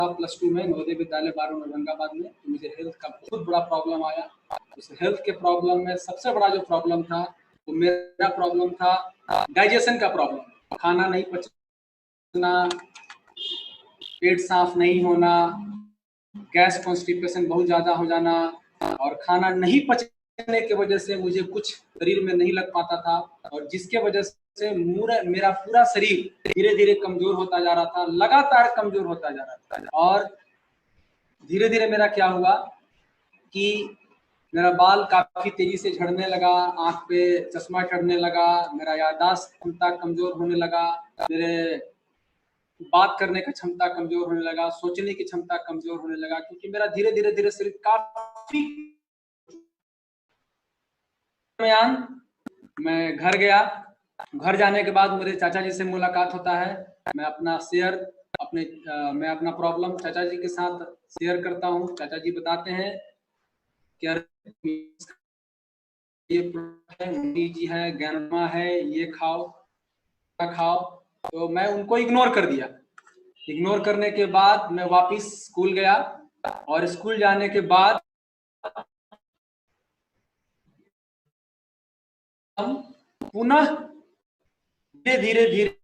+2 में नवोदय विद्यालय बारो औरंगाबाद में। तो मुझे हेल्थ का बहुत बड़ा प्रॉब्लम आया। उस हेल्थ के प्रॉब्लम में सबसे बड़ा जो प्रॉब्लम था वो मेरा प्रॉब्लम था डाइजेशन का प्रॉब्लम। खाना नहीं पचना, पेट साफ नहीं होना, गैस कॉन्स्टिपेशन बहुत ज़्यादा हो जाना और खाना नहीं पचने की वजह से मुझे कुछ शरीर में नहीं लग पाता था और जिसके वजह से मेरा पूरा शरीर धीरे धीरे कमजोर होता जा रहा था, लगातार कमजोर होता जा रहा था। और धीरे धीरे मेरा क्या हुआ कि मेरा बाल काफी तेजी से झड़ने लगा, आंख पे चश्मा चढ़ने लगा, मेरा याददाश्त क्षमता कमजोर होने लगा, मेरे बात करने की क्षमता कमजोर होने लगा, सोचने की क्षमता कमजोर होने लगा, क्योंकि मेरा धीरे धीरे धीरे शरीर काफी। मैं घर गया। घर जाने के बाद मेरे चाचा जी से मुलाकात होता है। मैं अपना प्रॉब्लम चाचा जी के साथ शेयर करता हूँ। चाचा जी बताते हैं कि ये जी है, गैनमा है, ये खाओ। तो मैं उनको इग्नोर कर दिया। इग्नोर करने के बाद मैं वापस स्कूल गया और स्कूल जाने के बाद पुनः धीरे धीरे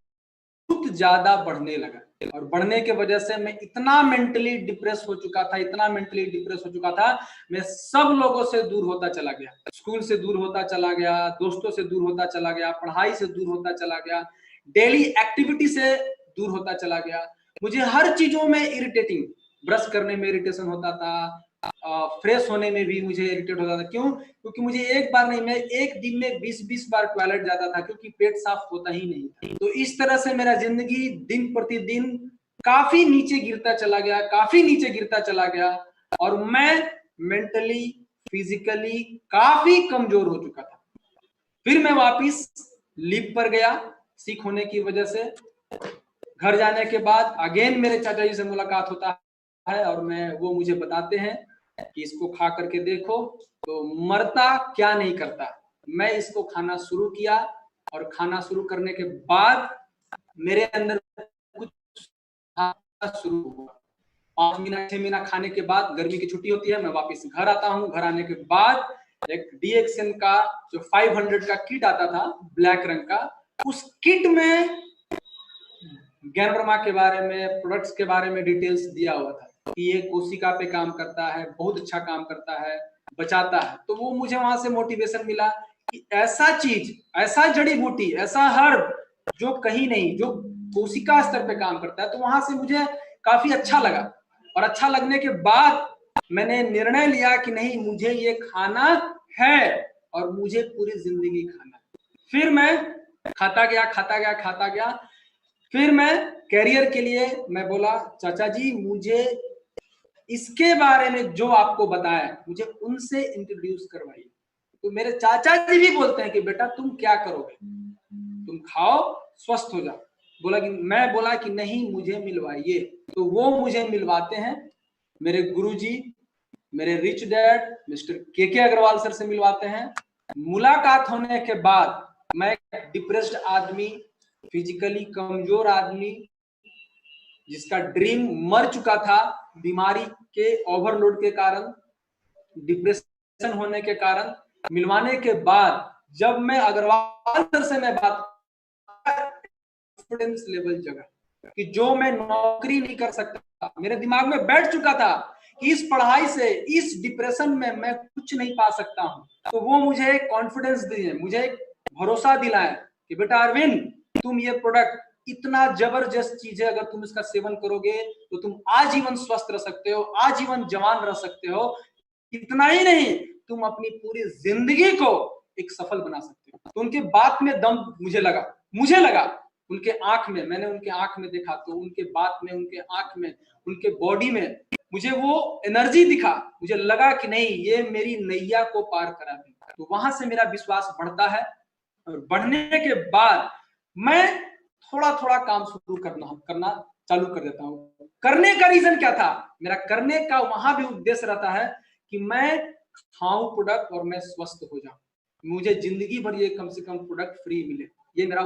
बहुत ज्यादा बढ़ने लगा और बढ़ने के वजह से मैं इतना मेंटली डिप्रेस हो चुका था, मैं सब लोगों से दूर होता चला गया, स्कूल से दूर होता चला गया, दोस्तों से दूर होता चला गया, पढ़ाई से दूर होता चला गया, डेली एक्टिविटी से दूर होता चला गया। मुझे हर चीजों में इरिटेटिंग, ब्रश करने में इरिटेशन होता था, फ्रेश होने में भी मुझे इरिटेट होता था। क्यों? क्योंकि मुझे एक बार नहीं, मैं एक दिन में 20-20 बार टॉयलेट जाता था, क्योंकि पेट साफ होता ही नहीं था। तो इस तरह से मेरा जिंदगी दिन प्रतिदिन काफी नीचे गिरता चला गया और मैं मेंटली, फिजिकली काफी कमजोर हो चुका था। फिर मैं वापिस लीव पर गया सिक होने की वजह से। घर जाने के बाद अगेन मेरे चाचा जी से मुलाकात होता है और वो मुझे बताते हैं कि इसको खा करके देखो, तो मरता क्या नहीं करता। मैं इसको खाना शुरू किया और खाना शुरू करने के बाद मेरे अंदर कुछ शुरू हुआ। 5 मिनट 6 मिनट खाने के बाद गर्मी की छुट्टी होती है, मैं वापस घर आता हूँ। घर आने के बाद एक डीएक्सन का जो 500 का किट आता था ब्लैक रंग का, उस किट में गैनवर्मा के बारे में, प्रोडक्ट्स के बारे में डिटेल्स दिया हुआ था कि ये कोशिका पे काम करता है, बहुत अच्छा काम करता है, बचाता है। तो वो मुझे वहां से मोटिवेशन मिला कि ऐसा चीज, ऐसा जड़ी बूटी, ऐसा हर्ब जो कहीं नहीं, जो कोशिका स्तर पे काम करता है। तो वहां से मुझे काफी अच्छा लगा और अच्छा लगने के बाद मैंने निर्णय लिया कि नहीं, मुझे ये खाना है और मुझे पूरी जिंदगी खाना है। फिर मैं खाता गया। फिर मैं कैरियर के लिए मैं बोला, चाचा जी मुझे इसके बारे में जो आपको बताया मुझे उनसे इंट्रोड्यूस करवाइए। तो मेरे चाचा जी भी बोलते हैं कि बेटा तुम क्या करोगे, तुम खाओ स्वस्थ हो जाओ। मैं बोला कि नहीं, मुझे मिलवाइए। तो वो मुझे मिलवाते हैं, मेरे गुरुजी, मेरे रिच डैड मिस्टर के अग्रवाल सर से मिलवाते हैं। मुलाकात होने के बाद मैं डिप्रेस्ड आदमी, फिजिकली कमजोर आदमी, जिसका ड्रीम मर चुका था बीमारी के ओवरलोड के कारण, डिप्रेशन होने के कारण, मिलवाने के बाद जब मैं अग्रवाल सर से मैं बात, कॉन्फिडेंस लेवल जगह कि जो मैं नौकरी नहीं कर सकता, मेरे दिमाग में बैठ चुका था कि इस पढ़ाई से, इस डिप्रेशन में मैं कुछ नहीं पा सकता हूं। तो वो मुझे एक कॉन्फिडेंस दिए, मुझे एक भरोसा दिलाए कि बेटा अरविंद, तुम ये प्रोडक्ट, इतना जबरदस्त चीज है, अगर तुम इसका सेवन करोगे तो तुम आजीवन स्वस्थ रह सकते हो, आजीवन जवान रह सकते हो। इतना ही नहीं, तुम अपनी पूरी जिंदगी को एक सफल बना सकते हो। तो उनके बात में दम मुझे लगा उनके आंख में, मैंने उनके आंख में देखा तो उनके बात में, उनके आंख में, उनके बॉडी में मुझे वो एनर्जी दिखा। मुझे लगा कि नहीं, ये मेरी नैया को पार करा देगा। तो वहां से मेरा विश्वास बढ़ता है और बढ़ने के बाद मैं थोड़ा थोड़ा काम शुरू करना चालू कर देता हूँ। करने का रीजन क्या था? मेरा करने का वहां भी उद्देश्य रहता है कि मैं खाऊं प्रोडक्ट और मैं स्वस्थ हो जाऊं, मुझे जिंदगी भर ये कम से कम प्रोडक्ट फ्री मिले, ये मेरा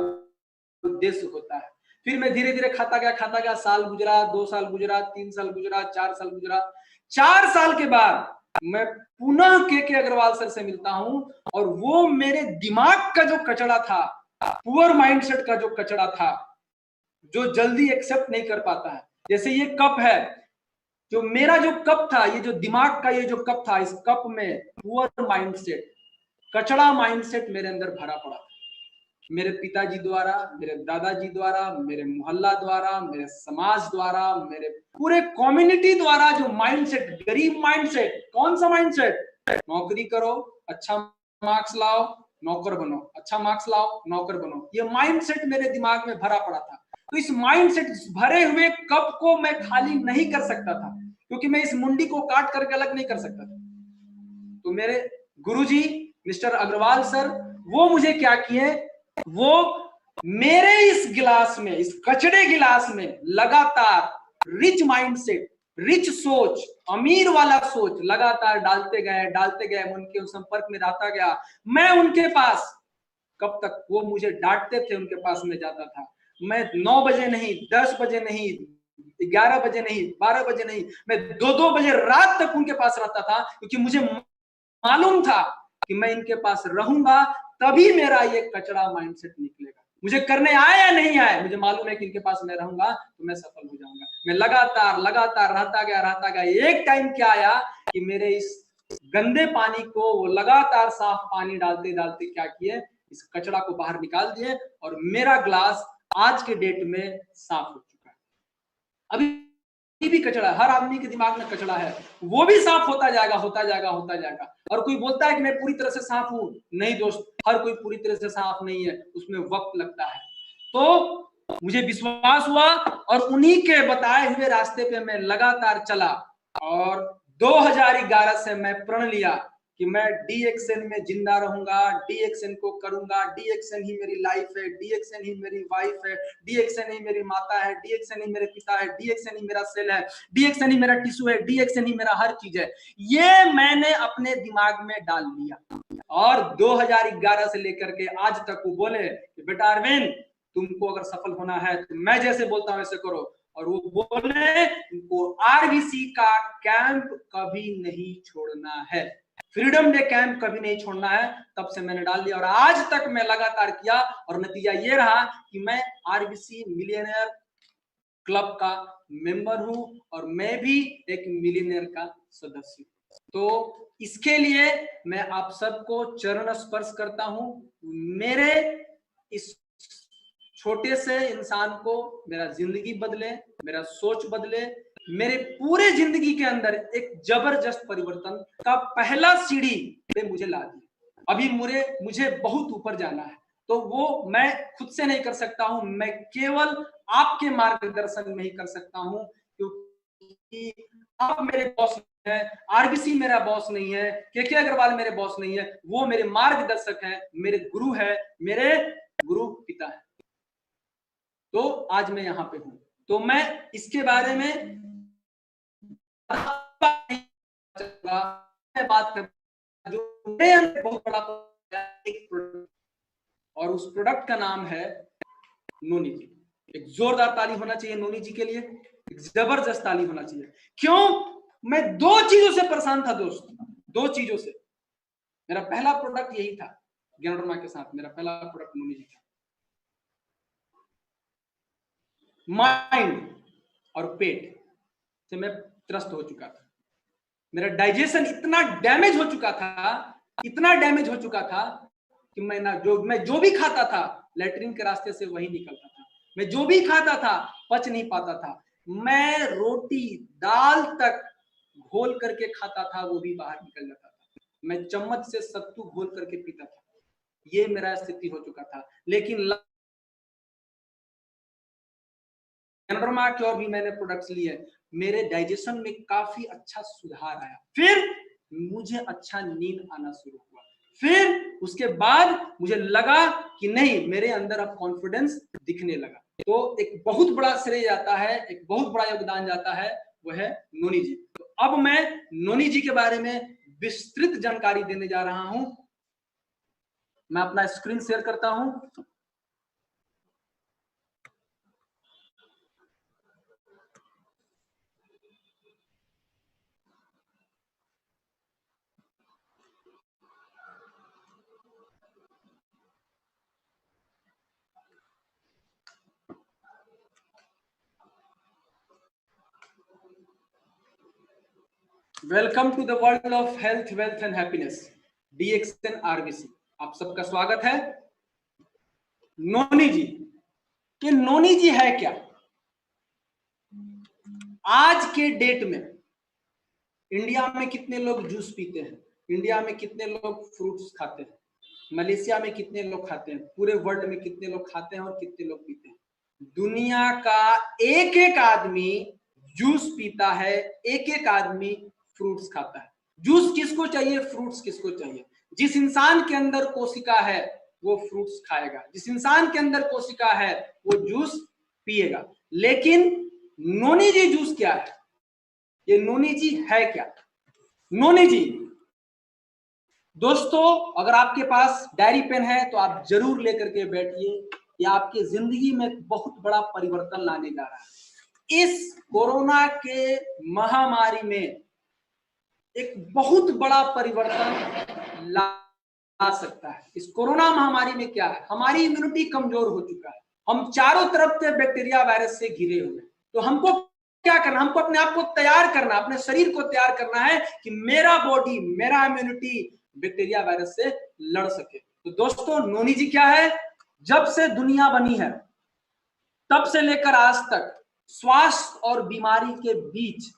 उद्देश्य होता है। फिर मैं धीरे धीरे खाता गया, साल गुजरा, 2 साल गुजरा, 3 साल गुजरा, 4 साल गुजरा। 4 साल के बाद मैं पुनः के अग्रवाल सर से मिलता हूं और वो मेरे दिमाग का जो कचड़ा था, पुअर माइंडसेट का जो कचड़ा था, जो जल्दी एक्सेप्ट नहीं कर पाता है। जैसे ये कप है, जो मेरा जो कप था, ये जो दिमाग का ये जो कप था, इस कप में पुअर माइंडसेट, कचड़ा माइंडसेट मेरे अंदर भरा पड़ा था। मेरे पिताजी द्वारा, मेरे दादाजी द्वारा, मेरे मोहल्ला द्वारा, मेरे समाज द्वारा, मेरे पूरे कम्युनिटी द्वारा जो माइंडसेट, गरीब माइंडसेट, कौन सा माइंडसेट? नौकरी करो, अच्छा मार्क्स लाओ, नौकर बनो, अच्छा मार्क्स लाओ, नौकर बनो। ये माइंडसेट मेरे दिमाग में भरा पड़ा था। तो इस माइंडसेट, भरे हुए कप को मैं खाली नहीं कर सकता था, क्योंकि मैं इस मुंडी को काट करके अलग नहीं कर सकता था। तो मेरे गुरुजी मिस्टर अग्रवाल सर, वो मुझे क्या किए, वो मेरे इस गिलास में, इस कचड़े गिलास में लगातार रिच माइंडसेट, रिच सोच, अमीर वाला सोच लगातार डालते गए। मैं उनके संपर्क में रहता गया। मैं उनके पास कब तक, वो मुझे डांटते थे, उनके पास में जाता था। मैं 9 बजे नहीं, 10 बजे नहीं, 11 बजे नहीं, 12 बजे नहीं, मैं 2-2 बजे रात तक उनके पास रहता था, क्योंकि मुझे मालूम था कि मैं इनके पास रहूंगा तभी मेरा ये कचड़ा माइंडसेट निकलेगा। मुझे करने आए या नहीं आए, मुझे मालूम है कि इनके पास मैं रहूंगा तो मैं सफल हो जाऊंगा। मैं लगातार रहता गया। एक टाइम क्या आया कि मेरे इस गंदे पानी को वो लगातार साफ पानी डालते डालते क्या किए, इस कचड़ा को बाहर निकाल दिए और मेरा ग्लास आज के डेट में साफ हो चुका है। अभी भी कचड़ा, हर आदमी के दिमाग में कचड़ा है, वो भी साफ होता जाएगा। और कोई बोलता है कि मैं पूरी तरह से साफ हूं, नहीं दोस्त, हर कोई पूरी तरह से साफ नहीं है, उसमें वक्त लगता है। तो मुझे विश्वास हुआ और उन्हीं के बताए हुए रास्ते पे मैं लगातार चला और 2011 से मैं प्रण लिया कि मैं DXN में जिंदा रहूंगा, DXN को करूंगा, DXN ही मेरी लाइफ है, DXN ही मेरी वाइफ है, DXN ही मेरी माता है, DXN ही मेरे पिता है, DXN ही मेरा सेल है, DXN ही मेरा टिश्यू है, DXN ही मेरा हर चीज है। ये मैंने अपने दिमाग में डाल लिया और 2011 से लेकर के आज तक वो बोले कि बेटा अरविंद, तुमको अगर सफल होना है तो मैं जैसे बोलता हूं वैसे करो। और वो बोले तुमको RBC का कैंप कभी नहीं छोड़ना है, फ्रीडम डे कैंप कभी नहीं छोड़ना है। तब से मैंने डाल दिया और आज तक मैं लगातार किया और नतीजा ये रहा कि मैं RBC मिलियनेयर क्लब का मेंबर हूं और मैं भी एक मिलियनेयर का सदस्य हूं। तो इसके लिए मैं आप सबको चरण स्पर्श करता हूं। मेरे इस छोटे से इंसान को मेरा जिंदगी बदले, मेरा सोच बदले, मेरे पूरे जिंदगी के अंदर एक जबरदस्त परिवर्तन का पहला सीढ़ी पे मुझे ला दिया। अभी मुझे बहुत ऊपर जाना है, तो वो मैं खुद से नहीं कर सकता हूं, मैं केवल आपके मार्गदर्शन में ही कर सकता हूं, क्योंकि आप मेरे बॉस है, RBC मेरा बॉस नहीं है, के अग्रवाल मेरे बॉस नहीं है, वो मेरे मार्गदर्शक हैं, मेरे गुरु है, मेरे गुरु पिता है। तो आज मैं यहाँ पे हूं, तो मैं इसके बारे में बात कर जो मेरे अंदर बहुत बड़ा एक प्रोडक्ट, और उस प्रोडक्ट का नाम है नोनी जी। एक जोरदार ताली होना चाहिए नोनी जी के लिए, एक जबरदस्त ताली होना चाहिए। क्यों? मैं 2 चीजों से परेशान था दोस्त, 2 चीजों से। मेरा पहला प्रोडक्ट यही था, ज्ञानोरमा के साथ मेरा पहला प्रोडक्ट नोनी जी था। माइंड और पेट से मैं त्रस्त हो चुका था। मेरा डाइजेशन इतना डैमेज हो चुका था कि मैं जो भी खाता था लैट्रिन के रास्ते से वही निकलता था। मैं जो भी खाता था पच नहीं पाता था। मैं रोटी दाल तक घोल करके खाता था, वो भी बाहर निकल जाता था। मैं चम्मच से सत्तू घोल करके पीता था। ये मेरा स्थिति हो चुका था। लेकिन ज्ञानोरमा के और भी मैंने प्रोडक्ट्स लिए, मेरे डाइजेशन में काफी अच्छा सुधार आया। फिर मुझे अच्छा नींद आना शुरू हुआ। फिर उसके बाद मुझे लगा कि नहीं, मेरे अंदर अब कॉन्फिडेंस दिखने लगा। तो एक बहुत बड़ा श्रेय जाता है, एक बहुत बड़ा योगदान जाता है, वह है नोनी जी। तो अब मैं नोनी जी के बारे में विस्तृत जानकारी देने जा रहा हूं। मैं अपना स्क्रीन शेयर करता हूं। Welcome to the world of health, wealth and happiness, DXN RBC। आप सबका स्वागत है। नोनी जी, कि नोनी जी है क्या? आज के डेट में इंडिया में कितने लोग जूस पीते हैं? इंडिया में कितने लोग फ्रूट्स खाते हैं? मलेशिया में कितने लोग खाते हैं? पूरे वर्ल्ड में कितने लोग खाते हैं और कितने लोग पीते हैं? दुनिया का एक एक आदमी जूस पीता है, एक एक आदमी फ्रूट्स खाता है। जूस किसको चाहिए? फ्रूट्स किसको चाहिए? जिस इंसान के अंदर कोशिका है वो फ्रूट्स खाएगा, जिस इंसान के अंदर कोशिका है वो जूस पिएगा। लेकिन नोनी जी जूस क्या है? ये नोनी जी है क्या? नोनी जी दोस्तों, अगर आपके पास डायरी पेन है तो आप जरूर लेकर के बैठिए। ये आपके जिंदगी में बहुत बड़ा परिवर्तन लाने जा रहा है। इस कोरोना के महामारी में एक बहुत बड़ा परिवर्तन ला सकता है। इस कोरोना महामारी में क्या है? हमारी इम्यूनिटी कमजोर हो चुका है, हम चारों तरफ से बैक्टीरिया वायरस से घिरे हुए। तो हमको क्या करना? हमको अपने आप को तैयार करना, अपने शरीर को तैयार करना है कि मेरा बॉडी, मेरा इम्यूनिटी बैक्टीरिया वायरस से लड़ सके। तो दोस्तों, नोनी जी क्या है? जब से दुनिया बनी है तब से लेकर आज तक स्वास्थ्य और बीमारी के बीच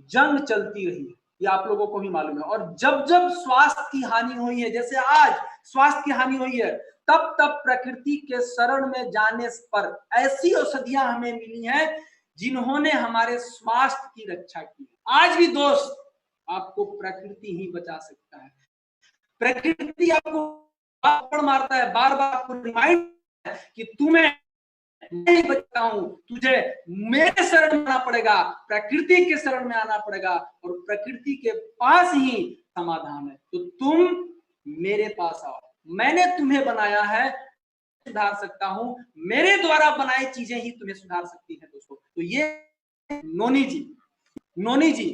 जंग चलती रही है, ये आप लोगों को भी मालूम है। और जब जब स्वास्थ्य की हानि हुई है, जैसे आज स्वास्थ्य की हानि हुई है, तब तब प्रकृति के शरण में जाने पर ऐसी औषधियां हमें मिली हैं जिन्होंने हमारे स्वास्थ्य की रक्षा की। आज भी दोस्त, आपको प्रकृति ही बचा सकता है। प्रकृति आपको मारता है, बार बार आपको रिमाइंड कि तुम्हें नहीं बचता हूं, तुझे मेरे शरण में आना पड़ेगा, प्रकृति के शरण में आना पड़ेगा, और प्रकृति के पास ही समाधान है। तो तुम मेरे पास आओ, मैंने तुम्हें बनाया है, सुधार सकता हूं, मेरे द्वारा बनाई चीजें ही तुम्हें सुधार सकती है दोस्तों। तो ये नोनी जी, नोनी जी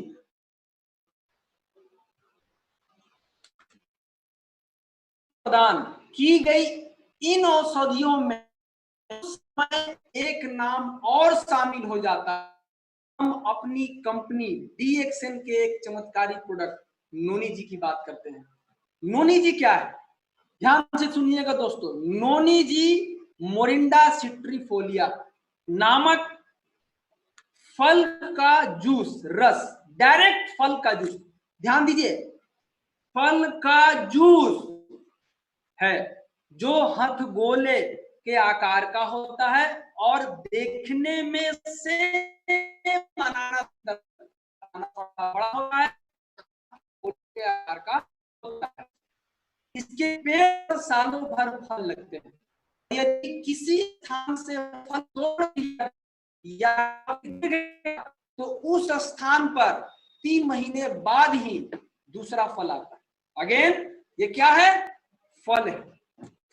प्रदान की गई इन औषधियों में एक नाम और शामिल हो जाता है। हम अपनी कंपनी DXN के एक चमत्कारी प्रोडक्ट नोनी जी की बात करते हैं। नोनी जी क्या है? ध्यान से सुनिएगा दोस्तों। नोनी जी मोरिंडा सिट्रीफोलिया नामक फल का जूस, रस, डायरेक्ट फल का जूस, ध्यान दीजिए, फल का जूस है जो हथगोले के आकार का होता है और देखने में से बनाना बड़ा होता है, के आकार का होता है। इसके पेड़ सालों भर फल लगते हैं। यदि किसी स्थान से फल तोड़ दिया या तो उस स्थान पर 3 महीने बाद ही दूसरा फल आता है। अगेन, ये क्या है? फल है,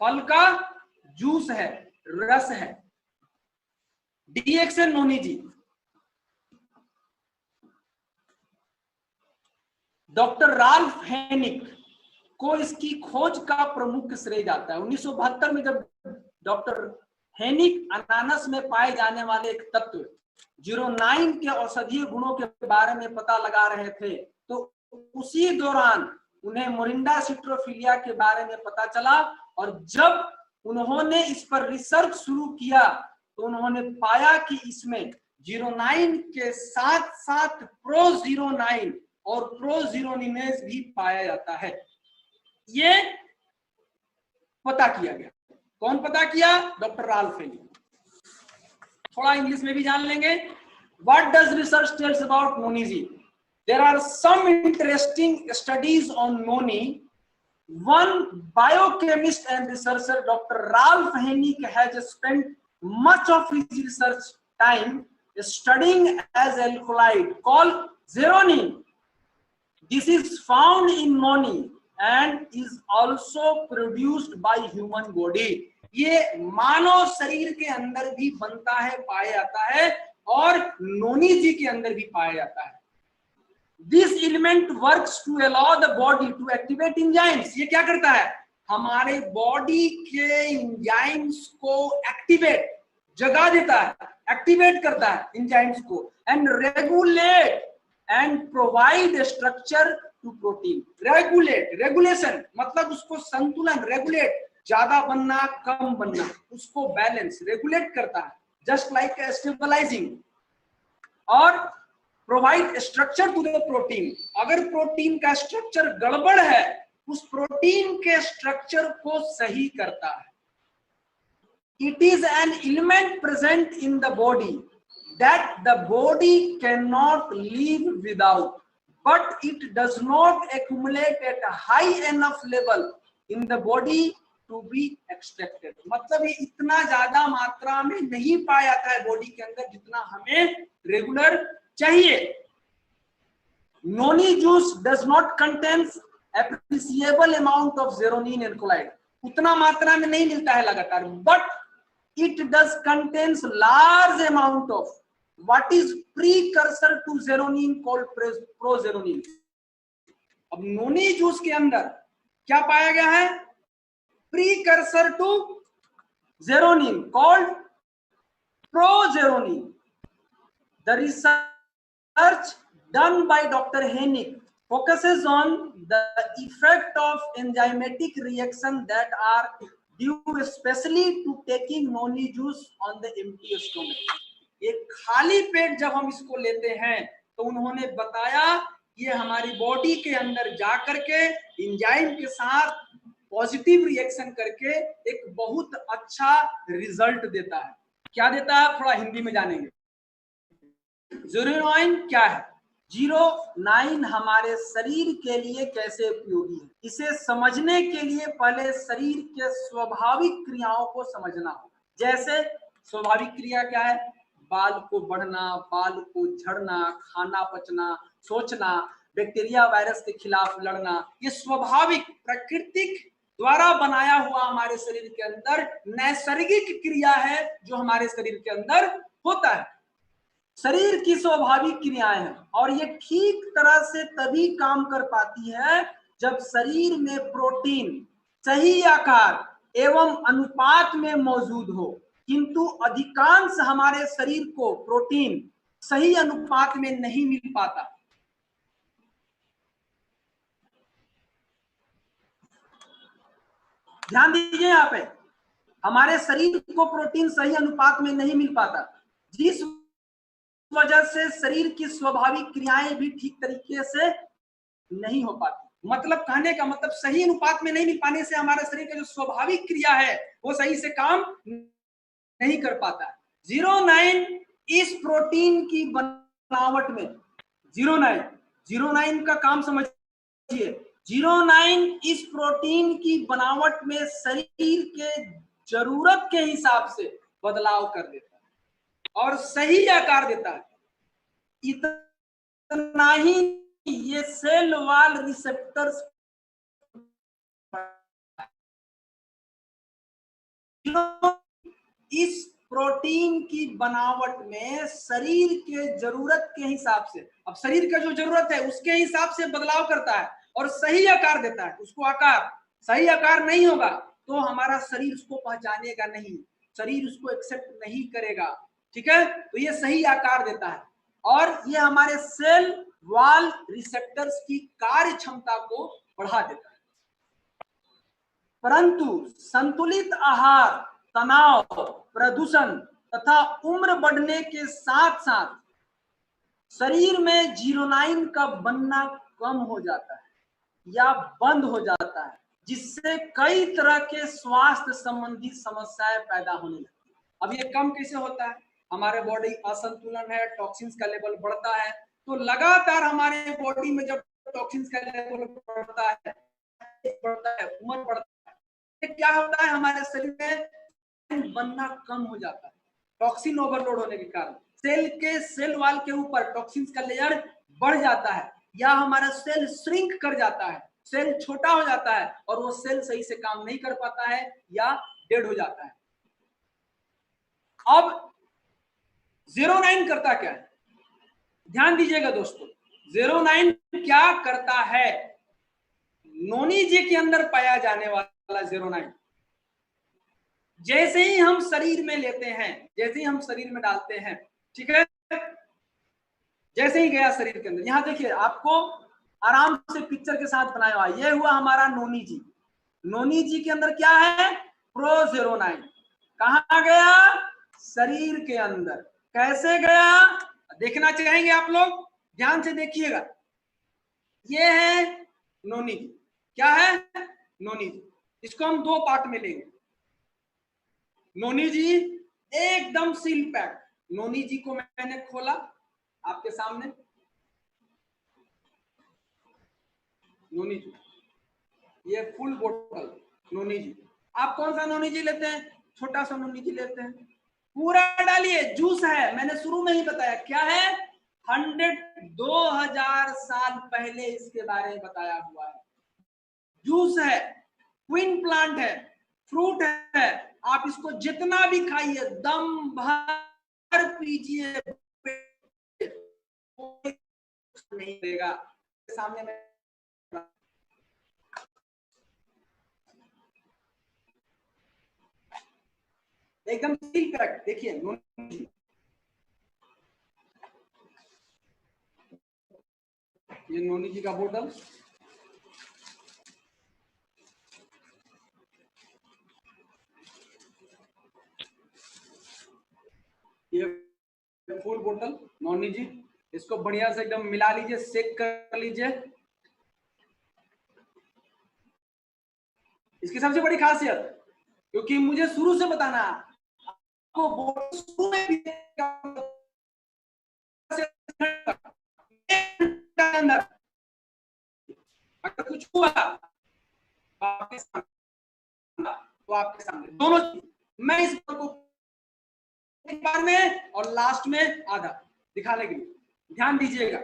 फल का जूस है, रस है। DXN नोनी जी, डॉक्टर राल्फ हेनिक को इसकी खोज का प्रमुख श्रेय जाता है। 1972 में जब डॉक्टर हेनिक अनानस में पाए जाने वाले एक तत्व 09 के औषधीय गुणों के बारे में पता लगा रहे थे, तो उसी दौरान उन्हें मोरिंडा सिट्रोफिलिया के बारे में पता चला, और जब उन्होंने इस पर रिसर्च शुरू किया तो उन्होंने पाया कि इसमें 09 के साथ साथ प्रोजीरोनाइन और प्रोजीरोनिनेज भी पाया जाता है। ये पता किया गया। कौन पता किया? Doctor Ralph Heinick. थोड़ा इंग्लिश में भी जान लेंगे। What does research tells about noni ji? There are some interesting studies on noni. One biochemist and researcher, Dr. Ralph Henig, has spent much of his research time studying as alkaloid called zeronin. This is found in noni and is also produced by human body. ये मानव शरीर के अंदर भी बनता है, पाया जाता है, और नोनी जी के अंदर भी पाया जाता है। This element works to allow the body to activate enzymes. ये क्या करता है? हमारे बॉडी के एंजाइम्स को एक्टिवेट, जगा देता है, एक्टिवेट करता है एंजाइम्स को, and regulate and provide a structure to protein. Regulate, regulation मतलब उसको संतुलन, regulate, ज्यादा बनना कम बनना, उसको बैलेंस रेगुलेट करता है, जस्ट लाइक स्टेबलाइजिंग। और provide structure to the protein, अगर प्रोटीन का स्ट्रक्चर गड़बड़ है उस प्रोटीन के स्ट्रक्चर को सही करता है। It is an element present in the body that the body cannot live without, but it does not accumulate at a high enough level in the body to be extracted। मतलब ये इतना ज्यादा मात्रा में नहीं पाया जाता है बॉडी के अंदर जितना हमें रेगुलर चाहिए। Noni juice does not contain appreciable amount of zeronin and choline, उतना मात्रा में नहीं मिलता है लगातार, but it does contains large amount of what is precursor to zeronin called prozeronin। अब नोनी जूस के अंदर क्या पाया गया है? Precursor to zeronin called prozeronin। The research done by Dr. Hennig focuses on the effect of enzymatic reaction that are due especially to taking noni juice on the empty stomach। ये खाली पेट जब हम इसको लेते हैं तो उन्होंने बताया ये हमारी बॉडी के अंदर जा करके एंजाइम के साथ पॉजिटिव रिएक्शन करके एक बहुत अच्छा रिजल्ट देता है। क्या देता है थोड़ा हिंदी में जानेंगे। ज़ीरोनाइन क्या है? 09 हमारे शरीर के लिए कैसे उपयोगी है, इसे समझने के लिए पहले शरीर के स्वाभाविक क्रियाओं को समझना होगा। जैसे स्वाभाविक क्रिया क्या है? बाल को बढ़ना, बाल को झड़ना, खाना पचना, सोचना, बैक्टीरिया वायरस के खिलाफ लड़ना, ये स्वाभाविक प्राकृतिक द्वारा बनाया हुआ हमारे शरीर के अंदर नैसर्गिक क्रिया है जो हमारे शरीर के अंदर होता है। शरीर की स्वाभाविक क्रियाएं हैं और ये ठीक तरह से तभी काम कर पाती है जब शरीर में प्रोटीन सही आकार एवं अनुपात में मौजूद हो, किंतु अधिकांश हमारे शरीर को प्रोटीन सही अनुपात में नहीं मिल पाता। ध्यान दीजिए यहाँ पे, हमारे शरीर को प्रोटीन सही अनुपात में नहीं मिल पाता, जिस वजह से शरीर की स्वाभाविक क्रियाएं भी ठीक तरीके से नहीं हो पाती। मतलब कहने का मतलब सही अनुपात में नहीं मिल पाने से हमारे शरीर का जो स्वाभाविक क्रिया है वो सही से काम नहीं कर पाता। 09 इस प्रोटीन की बनावट में 09 का काम समझिए। 09 इस प्रोटीन की बनावट में शरीर के जरूरत के हिसाब से बदलाव कर देता है और सही आकार देता है। इतना ही ये सेल वॉल रिसेप्टर्स इस प्रोटीन की बनावट में शरीर के जरूरत के हिसाब से, अब शरीर का जो जरूरत है उसके हिसाब से बदलाव करता है और सही आकार देता है। उसको आकार सही आकार नहीं होगा तो हमारा शरीर उसको पहचानेगा नहीं, शरीर उसको एक्सेप्ट नहीं करेगा। ठीक है, तो ये सही आकार देता है और ये हमारे सेल वॉल रिसेप्टर्स की कार्य क्षमता को बढ़ा देता है। परंतु संतुलित आहार, तनाव, प्रदूषण तथा उम्र बढ़ने के साथ साथ शरीर में 09 का बनना कम हो जाता है या बंद हो जाता है, जिससे कई तरह के स्वास्थ्य संबंधी समस्याएं पैदा होने लगती है। अब ये कम कैसे होता है? हमारे बॉडी असंतुलन है, टॉक्सिन्स का लेवल बढ़ता है, तो लगातार हमारे बॉडी में जब टॉक्सिन्स का लेवल बढ़ता है, उम्र बढ़ता है, क्या होता है हमारे शरीर में बनना कम हो जाता है। टॉक्सिन ओवरलोड होने के कारण सेल वॉल के ऊपर टॉक्सिन्स का लेयर बढ़ जाता है या हमारा सेल श्रिंक कर जाता है, सेल छोटा हो जाता है और वो सेल सही से काम नहीं कर पाता है या डेड हो जाता है। अब 09 करता क्या है? ध्यान दीजिएगा दोस्तों, 09 क्या करता है? नोनी जी के अंदर पाया जाने वाला 09 जैसे ही हम शरीर में लेते हैं, जैसे ही हम शरीर में डालते हैं, ठीक है, जैसे ही गया शरीर के अंदर, यहाँ देखिए आपको आराम से पिक्चर के साथ बनाया हुआ, ये हुआ हमारा नोनी जी। नोनी जी के अंदर क्या है, प्रोजेरोनाइन। कहाँ गया, शरीर के अंदर। कैसे गया देखना चाहेंगे आप लोग, ध्यान से देखिएगा। ये है नोनी जी, क्या है, नोनी जी। इसको हम दो पार्ट में लेंगे। नोनी जी एकदम सील पैक। नोनी जी को मैंने खोला आपके सामने, नोनी जी, ये फुल बोतल नोनी जी। आप कौन सा नोनी जी लेते हैं, छोटा सा नोनी जी लेते हैं, पूरा डालिए। जूस है, मैंने शुरू में ही बताया क्या है, 2000 साल पहले इसके बारे में बताया हुआ है। जूस है, क्वीन प्लांट है, फ्रूट है, आप इसको जितना भी खाइए, दम भर पीजिए, नहीं देगा। सामने में एकदम सील पैक। देखिए ये नोनी जी का बोतल, ये फुल बोतल नोनी जी। इसको बढ़िया से एकदम मिला लीजिए, शेक कर लीजिए। इसकी सबसे बड़ी खासियत, क्योंकि मुझे शुरू से बताना आपको, बोतल शुरू में भी अंदर अगर कुछ हुआ आपके सामने, तो आपके सामने दोनों चीज, मैं इस को एक बार में और लास्ट में आधा दिखाने के लिए ध्यान दीजिएगा।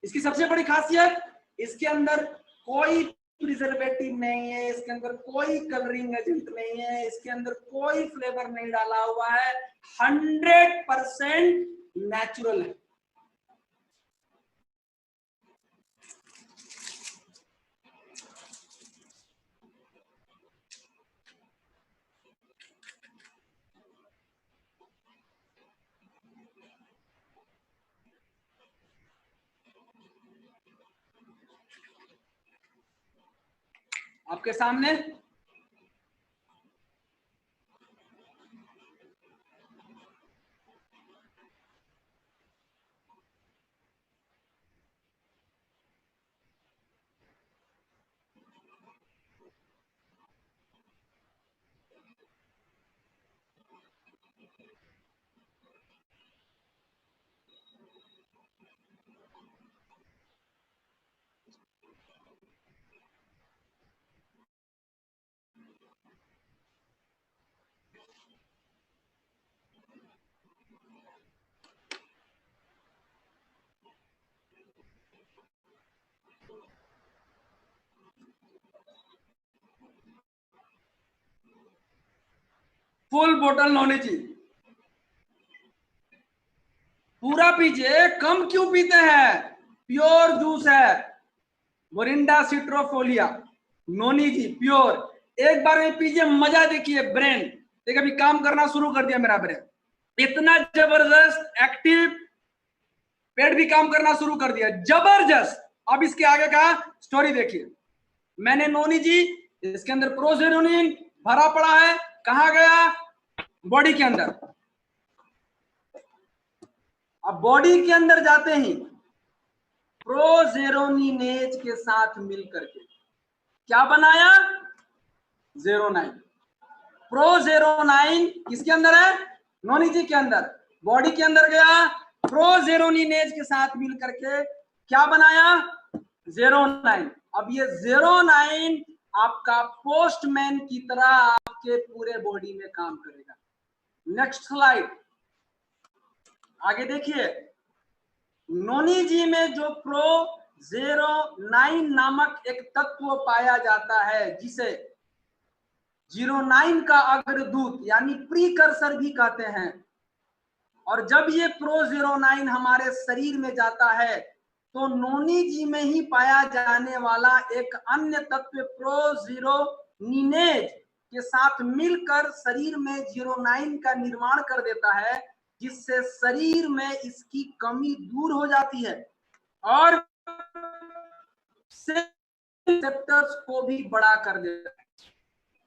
इसकी सबसे बड़ी खासियत, इसके अंदर कोई प्रिजर्वेटिव नहीं है, इसके अंदर कोई कलरिंग एजेंट नहीं है, इसके अंदर कोई फ्लेवर नहीं डाला हुआ है, 100% नेचुरल है। आपके सामने फुल बोतल नोनी जी, पूरा पीजिए, कम क्यों पीते हैं, प्योर जूस है, मोरिंडा सिट्रोफोलिया, नोनी जी प्योर। एक बार में पीजिए, मजा देखिए। ब्रेन देखिए अभी काम करना शुरू कर दिया मेरा ब्रेन, इतना जबरदस्त एक्टिव, पेट भी काम करना शुरू कर दिया, जबरदस्त। अब इसके आगे का स्टोरी देखिए। मैंने नोनी जी, इसके अंदर प्रोजेरोनिन भरा पड़ा है, कहां गया, बॉडी के अंदर। अब बॉडी के अंदर जाते ही प्रोजेरोनिनेज के साथ मिलकर के क्या बनाया, 09। प्रोजेरोनाइन किसके अंदर है, नोनी जी के अंदर। बॉडी के अंदर गया, प्रोजेरोनिनेज के साथ मिलकर के क्या बनाया, 09। अब ये 09 आपका पोस्टमैन की तरह आपके पूरे बॉडी में काम करेगा। नेक्स्ट स्लाइड, आगे देखिए। नोनी जी में जो प्रो09 नामक एक तत्व पाया जाता है, जिसे 09 का अग्रदूत यानी प्रीकर्सर भी कहते हैं। और जब ये प्रो09 हमारे शरीर में जाता है, तो नोनी जी में ही पाया जाने वाला एक अन्य तत्व प्रोजेरोनिनेज के साथ मिलकर शरीर में 09 का निर्माण कर देता है। जिससे शरीर में इसकी कमी दूर हो जाती है और रिसेप्टर्स को भी बड़ा कर देता है।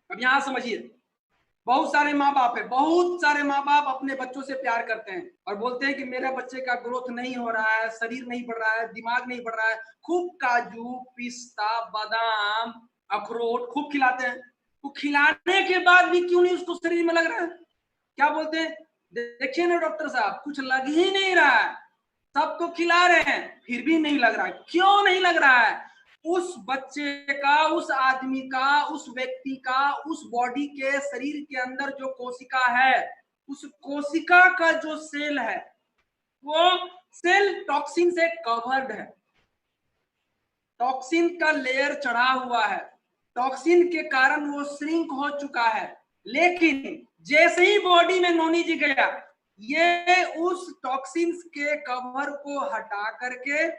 अब यहां समझिए, बहुत सारे माँ बाप है, बहुत सारे माँ बाप अपने बच्चों से प्यार करते हैं और बोलते हैं कि मेरे बच्चे का ग्रोथ नहीं हो रहा है, शरीर नहीं बढ़ रहा है, दिमाग नहीं बढ़ रहा है। खूब काजू, पिस्ता, बादाम, अखरोट खूब खिलाते हैं। तो खिलाने के बाद भी क्यों नहीं उसको शरीर में लग रहा है? क्या बोलते हैं, देखिए ना डॉक्टर साहब, कुछ लग ही नहीं रहा है, सब तो खिला रहे हैं फिर भी नहीं लग रहा है। क्यों नहीं लग रहा है? उस बच्चे का, उस आदमी का, उस व्यक्ति का, उस बॉडी के शरीर के अंदर जो कोशिका है, उस कोशिका का जो सेल है, वो सेल टॉक्सिन से कवर्ड है, टॉक्सिन का लेयर चढ़ा हुआ है, टॉक्सिन के कारण वो श्रिंक हो चुका है। लेकिन जैसे ही बॉडी में नोनी जी गया, ये उस टॉक्सिन्स के कवर को हटा करके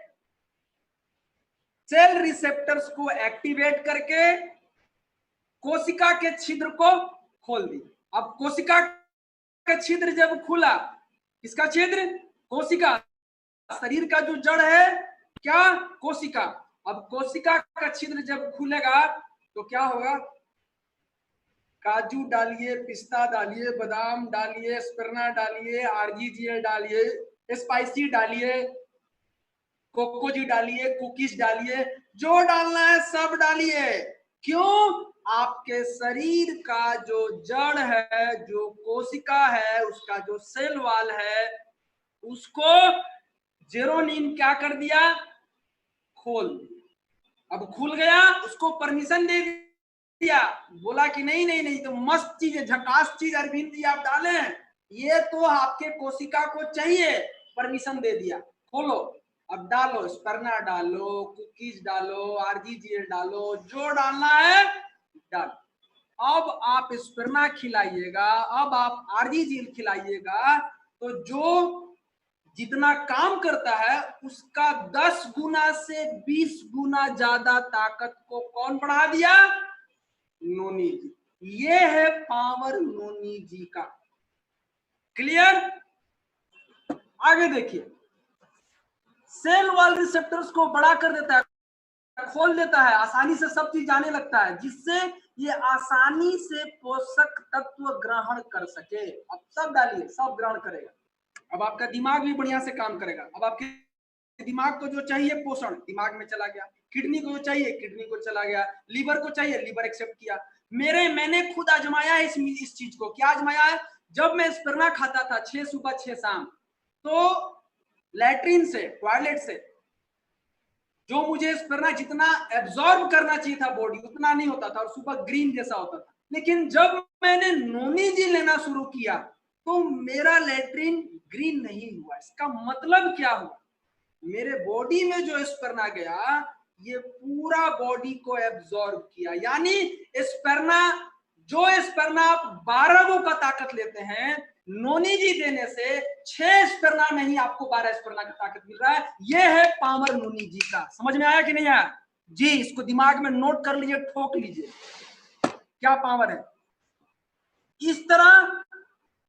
सेल रिसेप्टर्स को एक्टिवेट करके कोशिका के छिद्र को खोल दी। अब कोशिका का छिद्र जब खुला, किसका छिद्र? कोशिका। शरीर का जो जड़ है क्या? कोशिका। अब कोशिका का छिद्र जब खुलेगा तो क्या होगा? काजू डालिए, पिस्ता डालिए, बादाम डालिए, स्पिरुलिना डालिए, आरजीजीएल डालिए, स्पाइसी डालिए, कोकोजी डालिए, कुकीज डालिए, जो डालना है सब डालिए। क्यों? आपके शरीर का जो जड़ है, जो कोशिका है, उसका जो सेल वाल है, उसको जेरोनिन क्या कर दिया? खोल दिया। अब खुल गया, उसको परमिशन दे दिया, बोला कि नहीं नहीं नहीं, तो मस्त चीज है, झकास चीज अरविंद जी आप डाले, ये तो आपके कोशिका को चाहिए, परमिशन दे दिया, खोलो। अब डालो, स्पिरुलिना डालो, कुकीज डालो, आरजीजीएल डालो, जो डालना है डालो। अब आप स्पिरुलिना खिलाइएगा, अब आप आरजीजीएल खिलाइएगा, तो जो जितना काम करता है उसका 10 गुना से 20 गुना ज्यादा ताकत को कौन बढ़ा दिया? नोनी जी। ये है पावर नोनी जी का। क्लियर? आगे देखिए, सेल वॉल रिसेप्टर्स को बड़ा कर देता है, खोल देता है, आसानी से सब चीज जाने लगता है, जिससे ये आसानी से पोषक तत्व ग्रहण कर सके। अब सब डालिए, सब ग्रहण करेगा। अब आपका दिमाग भी बढ़िया से काम करेगा। अब आपके दिमाग को जो चाहिए पोषण, दिमाग में चला गया। किडनी को जो चाहिए, किडनी को चला गया। लीवर को चाहिए, लीवर एक्सेप्ट किया। मैंने खुद आजमाया है इस चीज को। क्या आजमाया है? जब मैं स्पिरुलिना खाता था 6 सुबह 6 शाम, तो लैट्रिन से, टॉयलेट से जो मुझे स्पिरुलिना जितना एब्जॉर्ब करना चाहिए था बॉडी, उतना नहीं होता था और सुबह ग्रीन जैसा होता था। लेकिन जब मैंने नोनी जी लेना शुरू किया तो मेरा लैट्रिन ग्रीन नहीं हुआ। इसका मतलब क्या हुआ? मेरे बॉडी में जो स्पिरुलिना गया, ये पूरा बॉडी को एब्जॉर्ब किया। यानी स्पिरुलिना, जो स्पिरुलिना आप 12 गो का ताकत लेते हैं, नोनी जी देने से 6 स्पिरुलिना नहीं, आपको 12 स्पिरुलिना का ताकत मिल रहा है। ये है पावर नोनी जी का। समझ में आया कि नहीं आया जी? इसको दिमाग में नोट कर लीजिए, ठोक लीजिए, क्या पावर है। इस तरह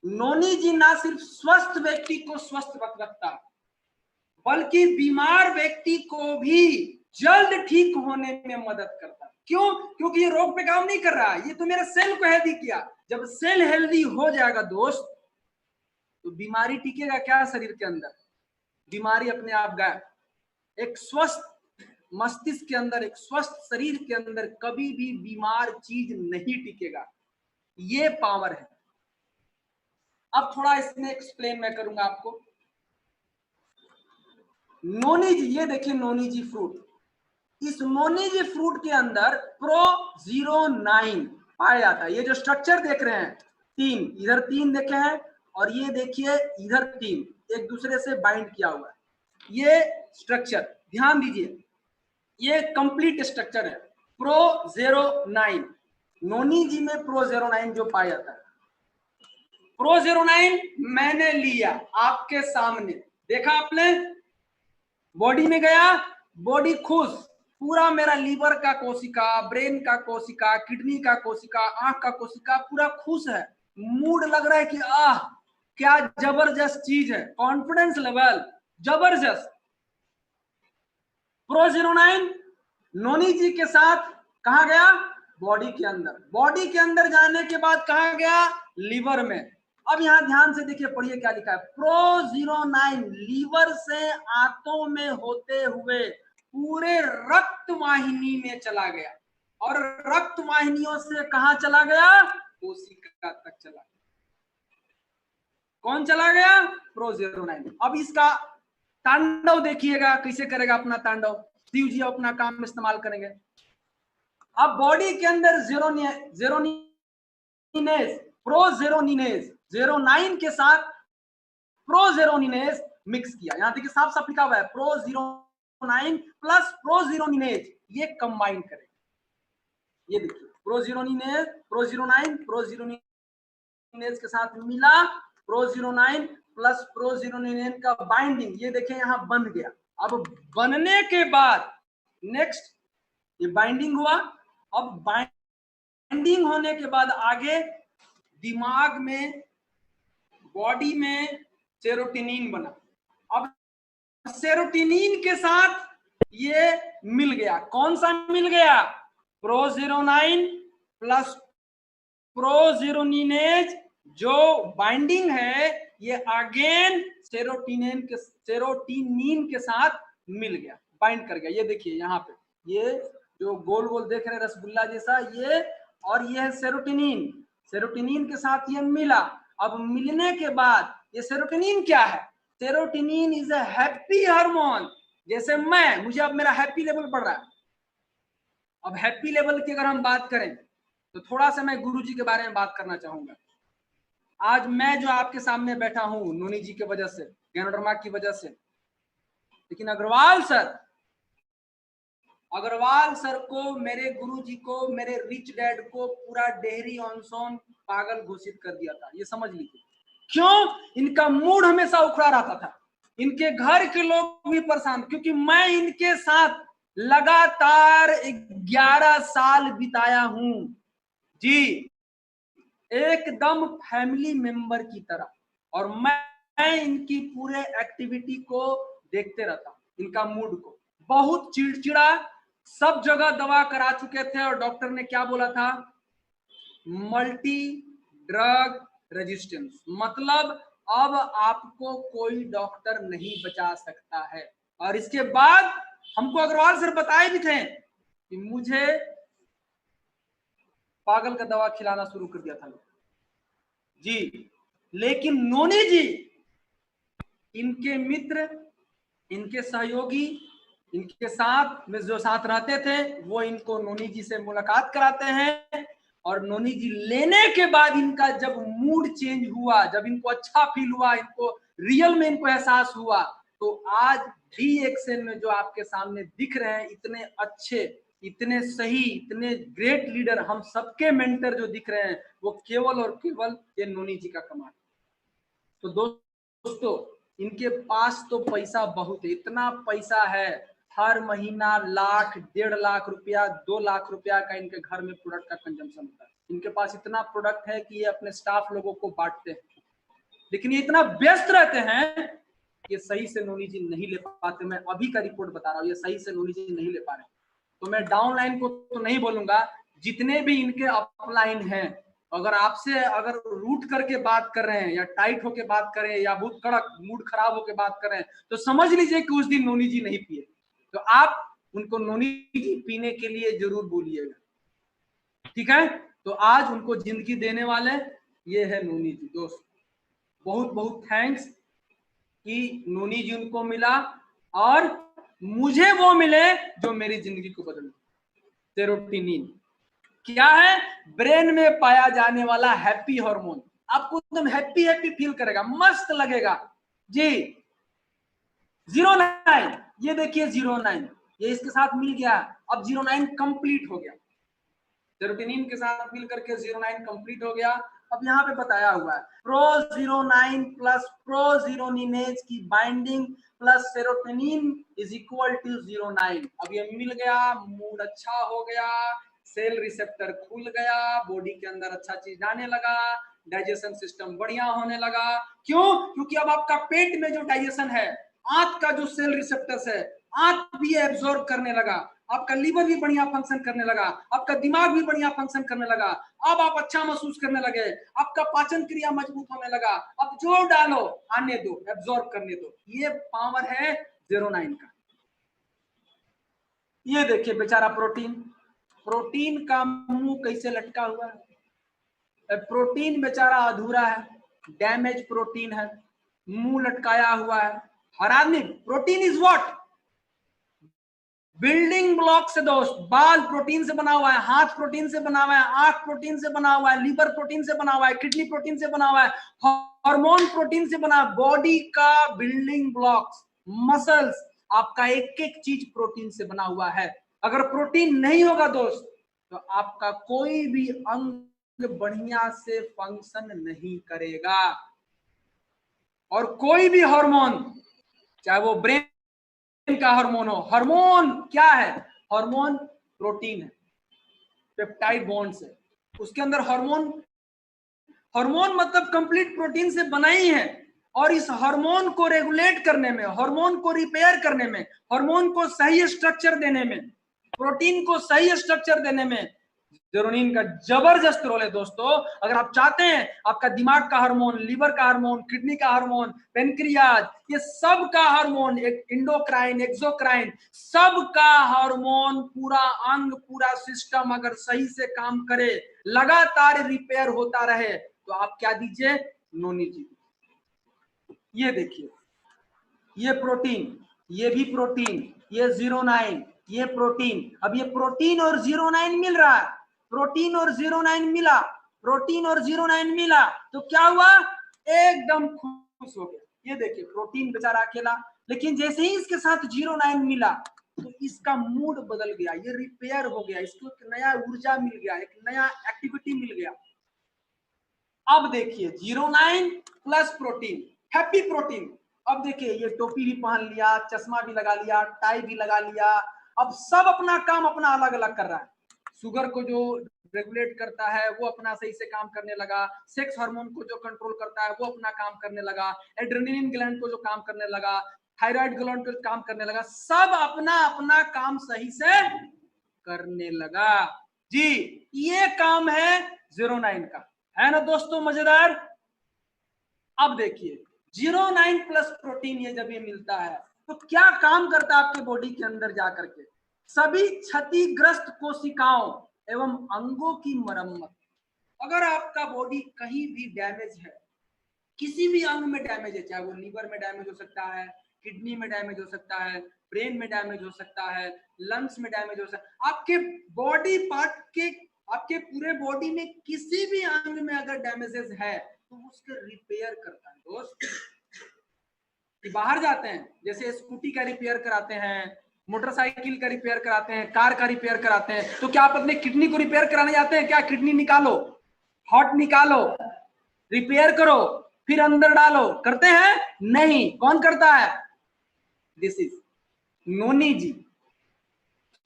नोनी जी ना सिर्फ स्वस्थ व्यक्ति को स्वस्थ रखता, बल्कि बीमार व्यक्ति को भी जल्द ठीक होने में मदद करता। क्यों? क्योंकि ये रोग पे काम नहीं कर रहा है, ये तो मेरे सेल को हेल्दी किया। जब सेल हेल्दी हो जाएगा दोस्त, तो बीमारी टिकेगा क्या शरीर के अंदर? बीमारी अपने आप गायब। एक स्वस्थ मस्तिष्क के अंदर, एक स्वस्थ शरीर के अंदर कभी भी बीमार चीज नहीं टिकेगा। ये पावर है। अब थोड़ा इसमें एक्सप्लेन मैं करूंगा आपको। नोनी जी, ये देखिए नोनी जी फ्रूट। इस नोनी जी फ्रूट के अंदर प्रो09 पाया जाता है। ये जो स्ट्रक्चर देख रहे हैं, 3 इधर 3 देखे हैं, और ये देखिए इधर 3 एक दूसरे से बाइंड किया हुआ है। ये स्ट्रक्चर ध्यान दीजिए, ये कंप्लीट स्ट्रक्चर है प्रो09। नोनी जी में प्रो09 जो पाया जाता है, प्रो09 मैंने लिया आपके सामने, देखा आपने, बॉडी में गया, बॉडी खुश, पूरा मेरा लीवर का कोशिका, ब्रेन का कोशिका, किडनी का कोशिका, आंख का कोशिका पूरा खुश है। मूड लग रहा है कि क्या जबरदस्त चीज है, कॉन्फिडेंस लेवल जबरदस्त। प्रोजीरोनाइन नोनी जी के साथ कहा गया, बॉडी के अंदर, बॉडी के अंदर जाने के बाद कहा गया, लीवर में। अब यहां ध्यान से देखिए, पढ़िए क्या लिखा है, प्रोजीरोनाइन लीवर से आंतों में होते हुए पूरे रक्त वाहिनी में चला गया, और रक्त वाहिनियों से कहां चला गया, कोशिका तक चला गया। कौन चला गया, प्रोजीरोनाइन। अब इसका तांडव देखिएगा कैसे करेगा अपना तांडव, शिव जी अपना काम इस्तेमाल करेंगे। अब बॉडी के अंदर जेरोनिनेज प्रोजेरोनिनेज 09 के साथ प्रोजेरोनिनेज मिक्स किया। यहां देखिए साफ साफ लिखा हुआ है प्रोजीरोनाइन प्लस प्रोजीरोनिनेज, ये कंबाइन करें। ये देखिए प्रोजीरोनाइन प्रोजीरोनिनेज के साथ मिला, प्रोजीरोनाइन प्लस प्रोजीरोनिनेज का बाइंडिंग, ये देखिए यहां बन गया। अब बनने के बाद नेक्स्ट ये बाइंडिंग हुआ। अब बाइंडिंग होने के बाद आगे दिमाग में, बॉडी में सेरोटोनिन बना। अब सेरोटोनिन के साथ ये मिल गया, कौन सा मिल गया, प्रोजीरोनाइन प्लस प्रोजीरोनिनेज, जो बाइंडिंग है ये अगेन सेरोटीनिन के साथ मिल गया, बाइंड कर गया। ये देखिए यहाँ पे ये जो गोल गोल देख रहे हैं रसगुल्ला जैसा, ये और ये है सेरोटोनिन, सेरोटोनिन के साथ ये मिला। अब मिलने के बाद ये सेरोटोनिन क्या है, serotonin is a happy hormone. जैसे मुझे अब मेरा हैप्पी लेवल बढ़ रहा है। अब हैप्पी लेवल की अगर हम बात करें तो थोड़ा सा मैं गुरुजी के बारे में बात करना चाहूंगा। आज मैं जो आपके सामने बैठा हूं नोनी जी की वजह से, ज्ञानोडर्मा की वजह से, लेकिन अग्रवाल सर को, मेरे गुरुजी को, मेरे रिच डैड को पूरा डेहरी ऑनसोन पागल घोषित कर दिया था, ये समझ लीजिए। क्यों, इनका मूड हमेशा उखड़ा रहता था, इनके घर के लोग भी परेशान, क्योंकि मैं इनके साथ लगातार 11 साल बिताया हूं जी, एकदम फैमिली मेंबर की तरह। और मैं इनकी पूरे एक्टिविटी को देखते रहता हूं, इनका मूड को। बहुत चिड़चिड़ा, सब जगह दवा करा चुके थे और डॉक्टर ने क्या बोला था, मल्टी ड्रग रेजिस्टेंस, मतलब अब आपको कोई डॉक्टर नहीं बचा सकता है। और इसके बाद हमको अग्रवाल सर बताए भी थे कि मुझे पागल का दवा खिलाना शुरू कर दिया था जी। लेकिन नोनी जी, इनके मित्र, इनके सहयोगी, इनके साथ में जो साथ रहते थे, वो इनको नोनी जी से मुलाकात कराते हैं। और नोनी जी लेने के बाद इनका जब मूड चेंज हुआ, जब इनको अच्छा फील हुआ, इनको रियल में इनको एहसास हुआ, तो आज भी एक्शन में जो आपके सामने दिख रहे हैं, इतने अच्छे, इतने सही, इतने ग्रेट लीडर, हम सबके मेंटर जो दिख रहे हैं, वो केवल और केवल ये नोनी जी का कमाल। तो दोस्तों, इनके पास तो पैसा बहुत है, इतना पैसा है, हर महीना 1,00,000, 1.5 रुपया, 2 लाख रुपया का इनके घर में प्रोडक्ट का कंजम्पशन होता है। इनके पास इतना प्रोडक्ट है कि ये अपने स्टाफ लोगों को बांटते हैं, लेकिन ये इतना व्यस्त रहते हैं, ये सही से नोनी जी नहीं ले पाते। मैं अभी का रिपोर्ट बता रहा हूँ, ये सही से नोनी जी नहीं ले पा रहे। तो मैं डाउन लाइन को तो नहीं बोलूंगा, जितने भी इनके अपलाइन हैं, अगर आपसे अगर रूट करके बात कर रहे हैं, या टाइट होके बात कर रहे हैं, या बहुत कड़क मूड खराब होके बात कर रहे हैं, तो समझ लीजिए कि उस दिन नोनी जी नहीं पिए। तो आप उनको नोनी जी पीने के लिए जरूर बोलिएगा, ठीक है। तो आज उनको जिंदगी देने वाले ये है नोनी जी। दोस्त, बहुत बहुत थैंक्स कि नोनी जी उनको मिला और मुझे वो मिले जो मेरी जिंदगी को बदल। सेरोटोनिन क्या है, ब्रेन में पाया जाने वाला हैप्पी हार्मोन, आपको एकदम हैप्पी हैप्पी फील करेगा, मस्त लगेगा जी। 09, ये देखिए 09, ये इसके साथ मिल गया, अब 09 कंप्लीट हो गया, सेरोटोनिन के साथ मिल करके 09 कंप्लीट हो गया। अब यहाँ पे बताया हुआ है प्रो09 प्लस प्रोजीरोनिनेज की binding plus serotonin is equal to 09। अब ये मिल गया, मूड अच्छा हो गया, सेल रिसेप्टर खुल गया, बॉडी के अंदर अच्छा चीज जाने लगा, डाइजेशन सिस्टम बढ़िया होने लगा। क्यों? क्योंकि अब आपका पेट में जो डाइजेशन है, आंत का जो सेल रिसेप्टर्स है, आंत भी एब्जॉर्ब करने लगा, आपका लीवर भी बढ़िया फंक्शन करने लगा, आपका दिमाग भी बढ़िया फंक्शन करने लगा, अब आप अच्छा महसूस करने लगे, आपका पाचन क्रिया मजबूत होने लगा। अब जो डालो आने दो, एब्जॉर्ब करने दो। ये पावर है 09 का। ये देखिए बेचारा प्रोटीन, प्रोटीन का मुंह कैसे लटका हुआ है। प्रोटीन बेचारा अधूरा है, डैमेज प्रोटीन है, मुंह लटकाया हुआ है। हर आदमी, protein is what? Building block से दोस्त। बाल प्रोटीन से बना हुआ है, हाथ प्रोटीन से बना हुआ है, आंख प्रोटीन से बना हुआ है, लीवर प्रोटीन से बना हुआ है, किडनी प्रोटीन से बना हुआ है, हार्मोन प्रोटीन से बना। बॉडी का बिल्डिंग ब्लॉक्स, मसल्स, आपका एक एक चीज प्रोटीन से बना हुआ है। अगर प्रोटीन नहीं होगा दोस्त तो आपका कोई भी अंग बढ़िया से फंक्शन नहीं करेगा। और कोई भी हार्मोन, चाहे वो ब्रेन का हार्मोन हो, हार्मोन क्या है? हार्मोन प्रोटीन है, पेप्टाइड बॉन्ड्स है उसके अंदर। हार्मोन, हार्मोन मतलब कंप्लीट प्रोटीन से बना ही है। और इस हार्मोन को रेगुलेट करने में, हार्मोन को रिपेयर करने में, हार्मोन को सही स्ट्रक्चर देने में, प्रोटीन को सही स्ट्रक्चर देने में जेरोनिन का जबरदस्त रोल है दोस्तों। अगर आप चाहते हैं आपका दिमाग का हार्मोन, लीवर का हार्मोन, किडनी का हार्मोन, पेनक्रियाज, ये सब का हार्मोन, एक इंडोक्राइन, एक्सोक्राइन, सब का हार्मोन, पूरा अंग, पूरा सिस्टम अगर सही से काम करे, लगातार रिपेयर होता रहे, तो आप क्या दीजिए? नोनी जी। ये देखिए, ये प्रोटीन, ये भी प्रोटीन, ये 09, ये प्रोटीन। अब ये प्रोटीन और 09 मिल रहा है, प्रोटीन और 09 मिला, प्रोटीन और 09 मिला, तो क्या हुआ? एकदम खुश हो गया। ये देखिए प्रोटीन बेचारा अकेला, लेकिन जैसे ही इसके साथ 09 मिला तो इसका मूड बदल गया, ये रिपेयर हो गया, इसको एक नया ऊर्जा मिल गया, एक नया एक्टिविटी मिल गया। अब देखिए 09 प्लस प्रोटीन, हैप्पी प्रोटीन। अब देखिए ये टोपी भी पहन लिया, चश्मा भी लगा लिया, टाई भी लगा लिया, अब सब अपना काम अपना अलग अलग कर रहा है। शुगर को जो रेगुलेट करता है वो अपना सही से काम करने लगा, सेक्स हार्मोन को जो कंट्रोल करता है वो अपना काम करने लगा, एड्रेनलिन ग्लैंड को जो काम करने लगा, थायराइड ग्लैंड को काम करने लगा, सब अपना अपना काम सही से करने लगा। जी, ये काम है 09 का, है ना दोस्तों मजेदार। अब देखिए 09 प्लस प्रोटीन ये जब ये मिलता है तो क्या काम करता है आपके बॉडी के अंदर जाकर के? सभी क्षतिग्रस्त कोशिकाओं एवं अंगों की मरम्मत। अगर आपका बॉडी कहीं भी डैमेज है, किसी भी अंग में डैमेज है, चाहे वो लीवर में डैमेज हो सकता है, किडनी में डैमेज हो सकता है, ब्रेन में डैमेज हो सकता है, लंग्स में डैमेज हो सकता है, आपके बॉडी पार्ट के, आपके पूरे बॉडी में किसी भी अंग में अगर डैमेजेस है तो उसके रिपेयर करता है दोस्त। बाहर जाते हैं, जैसे स्कूटी का रिपेयर कराते हैं, मोटरसाइकिल का रिपेयर कराते हैं, कार का रिपेयर कराते हैं, तो क्या आप अपने किडनी को रिपेयर कराने जाते हैं क्या? किडनी निकालो, हार्ट निकालो, रिपेयर करो, फिर अंदर डालो, करते हैं? नहीं। कौन करता है? दिस इज नोनी जी।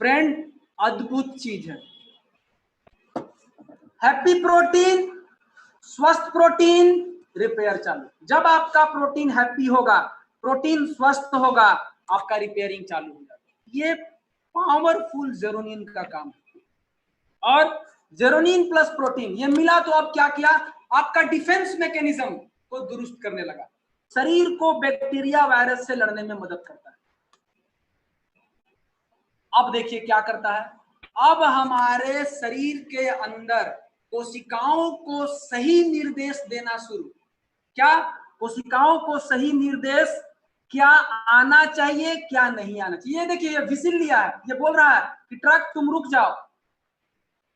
फ्रेंड, अद्भुत चीज है। हैप्पी प्रोटीन, स्वस्थ प्रोटीन, रिपेयर चालू। जब आपका प्रोटीन हैप्पी होगा, प्रोटीन स्वस्थ होगा, आपका रिपेयरिंग चालू हो जाएगा। ये पावरफुल जेरोनिन का काम है। और जेरोनिन प्लस प्रोटीन ये मिला तो अब क्या किया? आपका डिफेंस मैकेनिज्म को दुरुस्त करने लगा, शरीर को बैक्टीरिया वायरस से लड़ने में मदद करता है। अब देखिए क्या करता है, अब हमारे शरीर के अंदर कोशिकाओं को सही निर्देश देना शुरू। क्या? कोशिकाओं को सही निर्देश क्या आना चाहिए, क्या नहीं आना चाहिए। देखिए ये विसिल लिया है, ये बोल रहा है कि ट्रक तुम रुक जाओ,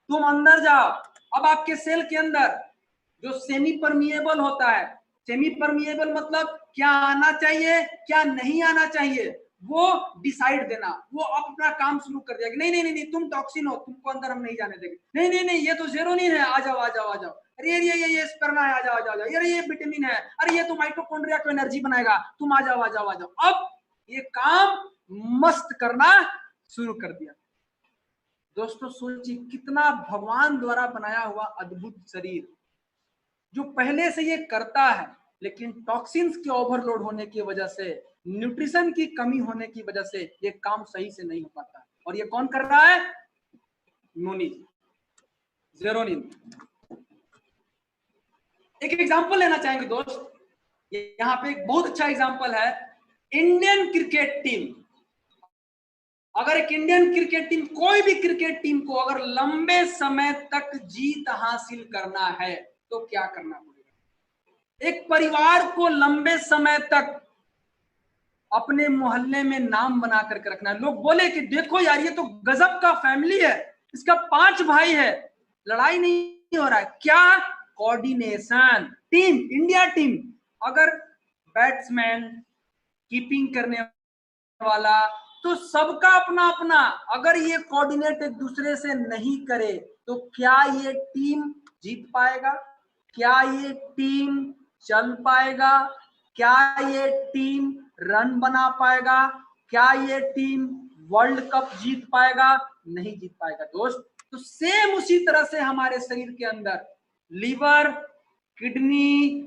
तुम अंदर जाओ। अब आपके सेल के अंदर जो सेमी परमिएबल होता है, सेमी परमिएबल मतलब क्या आना चाहिए, क्या नहीं आना चाहिए, वो डिसाइड देना। वो अपना काम शुरू कर दिया कि नहीं नहीं नहीं, तुम टॉक्सिन हो, तुमको अंदर हम नहीं जाने देंगे। नहीं नहीं नहीं, ये तो जेरोनिन है, आ जाओ आ जाओ आ जाओ। अरे ये स्पर्मा है, आ जाओ आ जाओ। अरे ये विटामिन है, अरे ये तो माइटोकॉन्ड्रिया को एनर्जी बनाएगा, तुम आ जाओ आ जाओ आ जाओ। अब ये काम मस्त करना शुरू कर दिया। दोस्तों सोचिए कितना भगवान द्वारा बनाया हुआ अद्भुत शरीर, जो पहले से ये करता है, लेकिन टॉक्सिन्स के ओवरलोड होने की वजह से, न्यूट्रिशन की कमी होने की वजह से ये काम सही से नहीं हो पाता। और ये कौन कर रहा है? नोनिन, जेरोनिन। एक एग्जांपल लेना चाहेंगे दोस्त, यहाँ पे एक बहुत अच्छा एग्जांपल है। इंडियन क्रिकेट टीम, अगर एक इंडियन क्रिकेट टीम, कोई भी क्रिकेट टीम को अगर लंबे समय तक जीत हासिल करना है तो क्या करना पड़ेगा? एक परिवार को लंबे समय तक अपने मोहल्ले में नाम बना करके रखना है। लोग बोले कि देखो यार, ये तो गजब का फैमिली है, इसका 5 भाई है, लड़ाई नहीं हो रहा है। क्या? कोऑर्डिनेशन। टीम, इंडिया टीम, अगर बैट्समैन, कीपिंग करने वाला, तो सबका अपना अपना, अगर ये कोऑर्डिनेट एक दूसरे से नहीं करे तो क्या ये टीम जीत पाएगा? क्या ये टीम चल पाएगा? क्या ये टीम रन बना पाएगा? क्या ये टीम वर्ल्ड कप जीत पाएगा? नहीं जीत पाएगा दोस्त। तो सेम उसी तरह से हमारे शरीर के अंदर liver, kidney,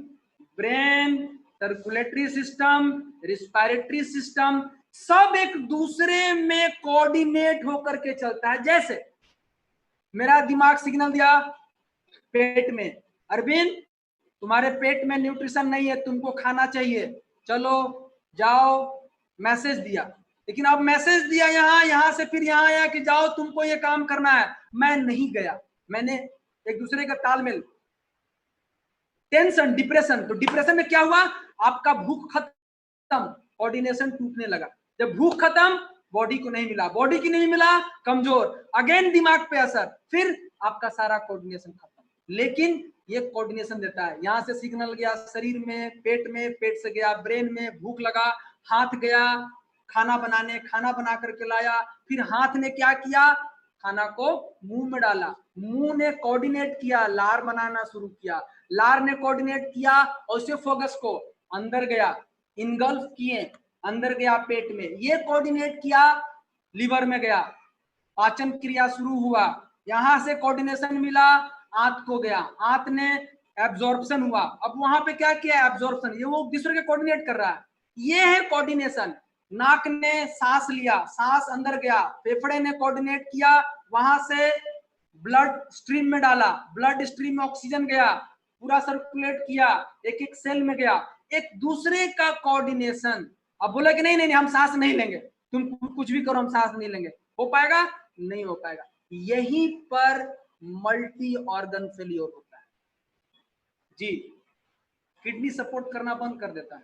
brain, circulatory system, respiratory system, सब एक दूसरे में कोऑर्डिनेट होकर के चलता है। जैसे मेरा दिमाग सिग्नल दिया पेट में, अरविंद तुम्हारे पेट में न्यूट्रिशन नहीं है, तुमको खाना चाहिए, चलो जाओ, मैसेज दिया। लेकिन अब मैसेज दिया यहाँ से फिर यहाँ आया कि जाओ तुमको ये काम करना है, मैं नहीं गया। मैंने एक दूसरे का तालमेल, टेंशन, डिप्रेशन, तो डिप्रेशन में क्या हुआ? आपका भूख खत्म, कोऑर्डिनेशन टूटने लगा। जब भूख खत्म, बॉडी को नहीं मिला, बॉडी की नहीं मिला, कमजोर, अगेन दिमाग पे असर, फिर आपका सारा कोऑर्डिनेशन खत्म। लेकिन ये कोऑर्डिनेशन देता है, यहां से सिग्नल गया शरीर में, पेट से गया ब्रेन में, भूख लगा, हाथ गया खाना बनाने, खाना बना करके लाया, फिर हाथ ने क्या किया? खाना को मुंह में डाला, मुंह ने कोऑर्डिनेट किया, लार बनाना शुरू किया, लार ने कोऑर्डिनेट किया, ओसोफेगस को अंदर गया, इनगल्फ किए, अंदर गया पेट में, ये कोऑर्डिनेट किया, लीवर में गया, पाचन क्रिया शुरू हुआ, यहां से कोऑर्डिनेशन मिला, आंत को गया, आंत ने एब्जॉर्प्शन हुआ, अब वहां पे क्या किया? एब्जॉर्प्शन, ये वो दूसरे के कोऑर्डिनेट कर रहा है, ये है कोऑर्डिनेशन। नाक ने सांस लिया, सांस अंदर गया, फेफड़े ने कोऑर्डिनेट किया, वहां से ब्लड स्ट्रीम में डाला, ब्लड स्ट्रीम में ऑक्सीजन गया, पूरा सर्कुलेट किया, एक एक सेल में गया, एक दूसरे का कोऑर्डिनेशन। अब बोला कि नहीं नहीं नहीं, हम सांस नहीं लेंगे, तुम कुछ भी करो, हम सांस नहीं लेंगे, हो पाएगा? नहीं हो पाएगा। यहीं पर मल्टी ऑर्गन फेलियर होता है जी। किडनी सपोर्ट करना बंद कर देता है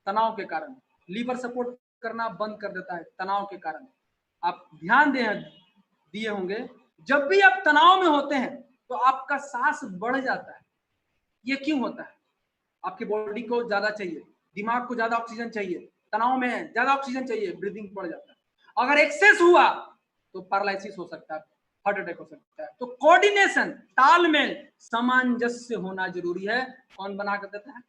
तनाव के कारण, लीवर सपोर्ट करना बंद कर देता है तनाव के कारण। आप ध्यान दिए होंगे, जब भी आप तनाव में होते हैं तो आपका सांस बढ़ जाता है। ये क्यों होता है? आपकी बॉडी को ज्यादा चाहिए, दिमाग को ज्यादा ऑक्सीजन चाहिए, तनाव में ज्यादा ऑक्सीजन चाहिए, ब्रीदिंग बढ़ जाता है। अगर एक्सेस हुआ तो पैरालिसिस हो सकता है, हार्ट अटैक हो सकता है। तो कोऑर्डिनेशन, तालमेल, सामंजस्य होना जरूरी है। कौन बना कर देता है?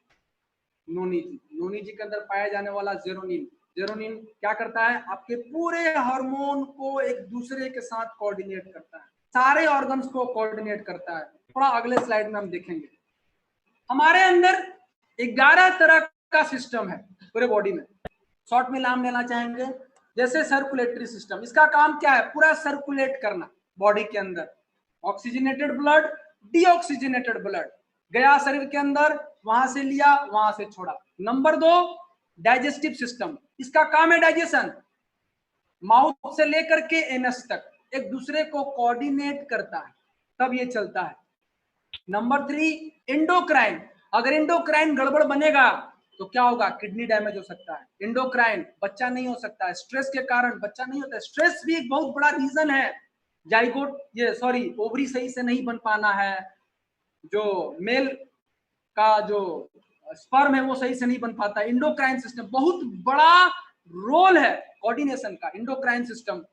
नोनी जी। नोनी जी के अंदर पाया जाने वाला जेरोनिन, जेरोनिन क्या करता है? आपके पूरे हार्मोन को एक दूसरे के साथ कोऑर्डिनेट करता है, सारे ऑर्गन्स को कोऑर्डिनेट करता है। थोड़ा अगले स्लाइड में हम देखेंगे। हमारे अंदर 11 तरह का सिस्टम है पूरे बॉडी में, शॉर्ट में नाम लेना चाहेंगे। जैसे सर्कुलेटरी सिस्टम, इसका काम क्या है? पूरा सर्कुलेट करना बॉडी के अंदर, ऑक्सीजनेटेड ब्लड, डीऑक्सीजनेटेड ब्लड गया शरीर के अंदर, वहां से लिया, वहां से छोड़ा। नंबर 2, डाइजेस्टिव सिस्टम, इसका काम है डाइजेशन, माउथ से लेकर के एनस तक एक दूसरे को कोऑर्डिनेट करता है, तब ये चलता है। नंबर 3, एंडोक्राइन, अगर एंडोक्राइन गड़बड़ बनेगा तो क्या होगा? किडनी डैमेज हो सकता है। एंडोक्राइन, बच्चा नहीं हो सकता है, स्ट्रेस के कारण बच्चा नहीं होता है। स्ट्रेस भी एक बहुत बड़ा रीजन है, जाइगोट, ये सॉरी, ओवरी सही से नहीं बन पाना है, जो मेल का जो स्पर्म है वो सही से नहीं बन पाता। एंडोक्राइन सिस्टम बहुत बड़ा रोल है कोऑर्डिनेशन का, एंडोक्राइन सिस्टम।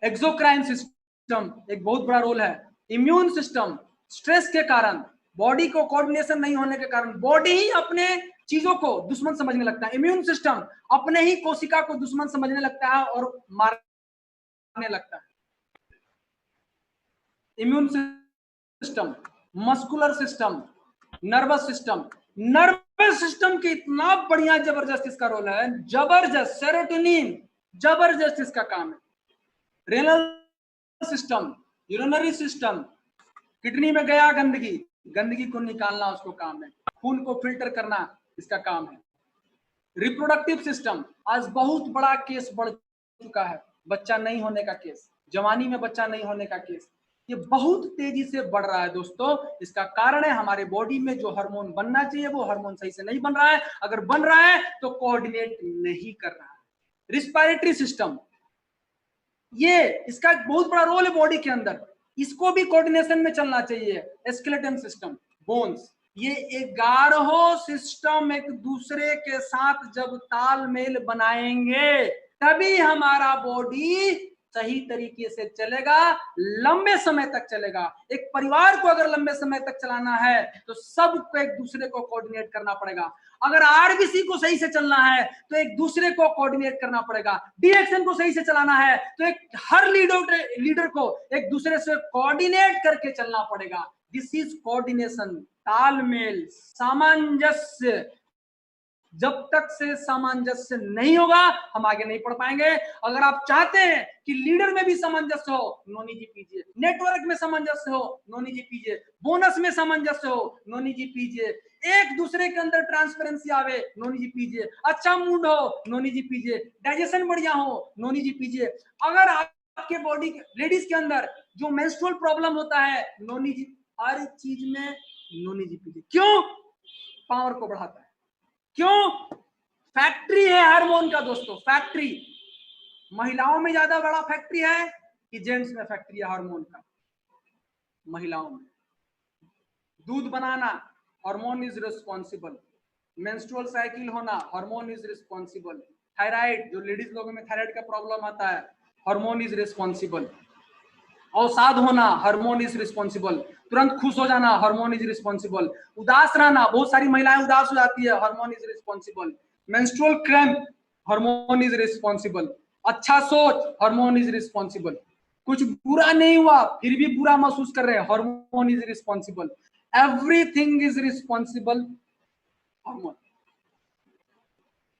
एक्सोक्राइन सिस्टम एक बहुत बड़ा रोल है। इम्यून सिस्टम, स्ट्रेस के कारण, बॉडी को कोऑर्डिनेशन नहीं होने के कारण बॉडी ही अपने चीजों को दुश्मन समझने लगता है। इम्यून सिस्टम अपने ही कोशिका को दुश्मन समझने लगता है और मारने लगता है। Immune system muscular system, nervous system. Nervous system के इतना बढ़िया जबरदस्त इसका रोल है, जबरदस्त। सेरोटोनिन जबरदस्त इसका काम है। Renal system, urinary system, kidney में गया गंदगी, गंदगी को निकालना उसको काम है। खून को फिल्टर करना इसका काम है। रिप्रोडक्टिव सिस्टम, आज बहुत बड़ा केस बढ़ चुका है, बच्चा नहीं होने का केस, जवानी में बच्चा नहीं होने का केस, ये बहुत तेजी से बढ़ रहा है दोस्तों। इसका कारण है हमारे बॉडी में जो हार्मोन बनना चाहिए वो हार्मोन सही से नहीं बन रहा है, अगर बन रहा है तो कोऑर्डिनेट नहीं कर रहा है। रिस्पायरेटरी सिस्टम, ये इसका बहुत बड़ा रोल है बॉडी के अंदर, इसको भी कोऑर्डिनेशन में चलना चाहिए। स्केलेटन सिस्टम, बोन्स, ये 11 सिस्टम एक दूसरे के साथ जब तालमेल बनाएंगे तभी हमारा बॉडी सही तरीके से चलेगा, लंबे समय तक चलेगा। एक परिवार को अगर लंबे समय तक चलाना है तो सबको एक दूसरे को कोऑर्डिनेट करना पड़ेगा। अगर आरबीसी को सही से चलना है तो एक दूसरे को कोऑर्डिनेट करना पड़ेगा। डीएक्शन को सही से चलाना है तो एक हर लीडर को एक दूसरे से कोऑर्डिनेट करके चलना पड़ेगा। दिस इज कोऑर्डिनेशन, तालमेल, सामंजस्य। जब तक से सामंजस्य नहीं होगा हम आगे नहीं बढ़ पाएंगे। अगर आप चाहते हैं कि लीडर में भी सामंजस्य हो, नोनी जी पीजिए। नेटवर्क में सामंजस्य हो, नोनी जी पीजिए। बोनस में सामंजस्य हो, नोनी जी पीजिए। एक दूसरे के अंदर ट्रांसपेरेंसी आवे, नोनी जी पीजिए। अच्छा मूड हो, नोनी जी पीजिए। डाइजेशन बढ़िया हो, नोनी जी पीजिए। अगर आपके बॉडी लेडीज के अंदर जो मेंस्ट्रुअल प्रॉब्लम होता है, नोनी जी, हर चीज में नोनी जी पीजिए। क्यों? पावर को बढ़ाता है। क्यों? फैक्ट्री है हार्मोन का दोस्तों, फैक्ट्री। महिलाओं में ज्यादा बड़ा फैक्ट्री है कि जेंट्स में फैक्ट्री है हार्मोन का? महिलाओं में। दूध बनाना, hormone is responsible. Menstrual cycle होना, हार्मोन इज रिस्पॉन्सिबल। थायराइड, जो लेडीज लोगों में थायराइड का प्रॉब्लम आता है, हार्मोन इज रिस्पॉन्सिबल। अवसाद होना, हार्मोन इज रिस्पॉन्सिबल। तुरंत खुश हो जाना, हार्मोन इज रिस्पॉन्सिबल। उदास रहना, बहुत सारी महिलाएं उदास हो जाती है, hormone is responsible. Menstrual cramp, hormone is responsible. अच्छा सोच, हार्मोन इज रिस्पॉन्सिबल। कुछ बुरा नहीं हुआ फिर भी बुरा महसूस कर रहे हैं, hormone is responsible. Everything is responsible, hormone.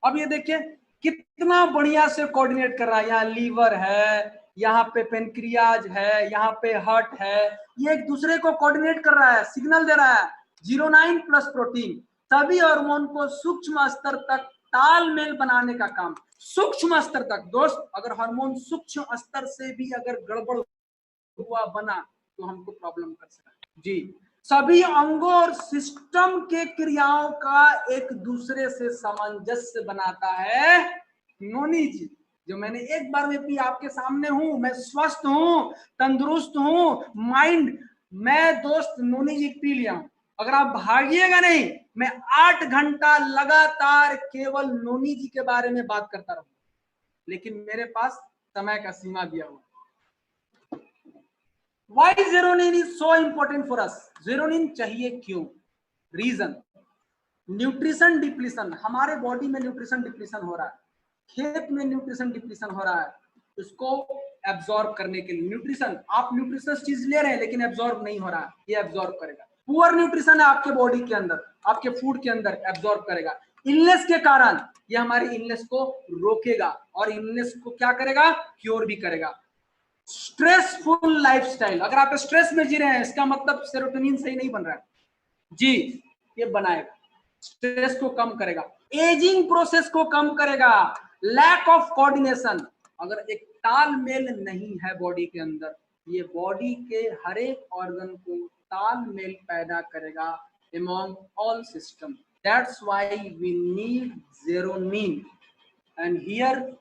अब ये देखिए कितना बढ़िया से कोऑर्डिनेट कर रहा है। यहाँ लीवर है, यहाँ पे पेनक्रियाज है, यहाँ पे हार्ट है, ये एक दूसरे को कोऑर्डिनेट कर रहा है, सिग्नल दे रहा है। 09 प्लस प्रोटीन सभी हार्मोन को सूक्ष्म स्तर तक तालमेल बनाने का काम। सूक्ष्म स्तर तक दोस्त, अगर हार्मोन सूक्ष्म स्तर से भी अगर गड़बड़ हुआ बना तो हमको प्रॉब्लम कर सकता है जी। सभी अंगों और सिस्टम के क्रियाओं का एक दूसरे से सामंजस्य बनाता है नोनी जी। जो मैंने एक बार में पी, आपके सामने हूं, मैं स्वस्थ हूं, तंदुरुस्त हूं, माइंड, मैं दोस्त नोनी जी पी लिया हूं। अगर आप भागिएगा नहीं, मैं 8 घंटा लगातार केवल नोनी जी के बारे में बात करता रहूं, लेकिन मेरे पास समय का सीमा दिया हुआ। Why zeronin is so important for us? Zeronin चाहिए क्यों? Reason, nutrition depletion. हमारे बॉडी में न्यूट्रिशन डिप्लीशन हो रहा है, खेत में न्यूट्रिशन डिप्लीशन हो रहा है, उसको एब्जॉर्ब करने के लिए न्यूट्रिशन, आप न्यूट्रिशनस चीज ले रहे हैं लेकिन एब्जॉर्ब नहीं हो रहा है, ये एब्जॉर्ब करेगा। पुअर न्यूट्रिशन है आपके बॉडी के अंदर, आपके फूड के अंदर, एब्जॉर्ब करेगा। इलनेस के कारण ये हमारी इलनेस को रोकेगा और इलनेस को क्या करेगा? क्योर भी करेगा। स्ट्रेसफुल लाइफस्टाइल, अगर आप स्ट्रेस में जी रहे हैं इसका मतलब सेरोटोनिन सही नहीं बन रहा है जी, ये बनाएगा, स्ट्रेस को कम करेगा, एजिंग प्रोसेस को कम करेगा। लैक ऑफ कोऑर्डिनेशन, अगर एक तालमेल नहीं है बॉडी के अंदर, ये बॉडी के हर एक ऑर्गन को तालमेल पैदा करेगा among all system. That's why we need zeronin, and here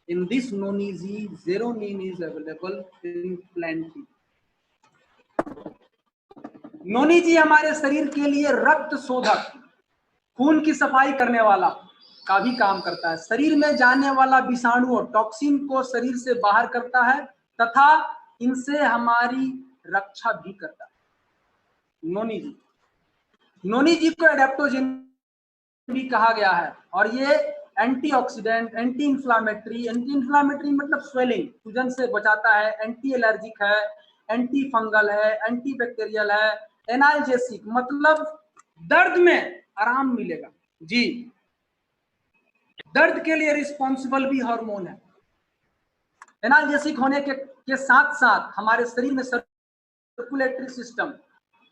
in this noni ji zeronin is available in plenty. नोनी जी हमारे शरीर के लिए रक्त शोधक, खून की सफाई करने वाला का भी काम करता है। शरीर में जाने वाला विषाणुओं, टॉक्सिन को शरीर से बाहर करता है तथा इनसे हमारी रक्षा भी करता है। नोनी जी को एडेप्टोजेन भी कहा गया है और ये एंटीऑक्सीडेंट, एंटी इंफ्लामेटरी मतलब स्वेलिंग, सूजन से बचाता है, एंटी एलर्जिक है, एंटी फंगल है, एंटी बैक्टीरियल है, एनाल्जेसिक मतलब दर्द में आराम मिलेगा जी। दर्द के लिए रिस्पॉन्सिबल भी हार्मोन है। एनाल्जेसिक होने के साथ साथ हमारे शरीर में सर्कुलेटरी सिस्टम,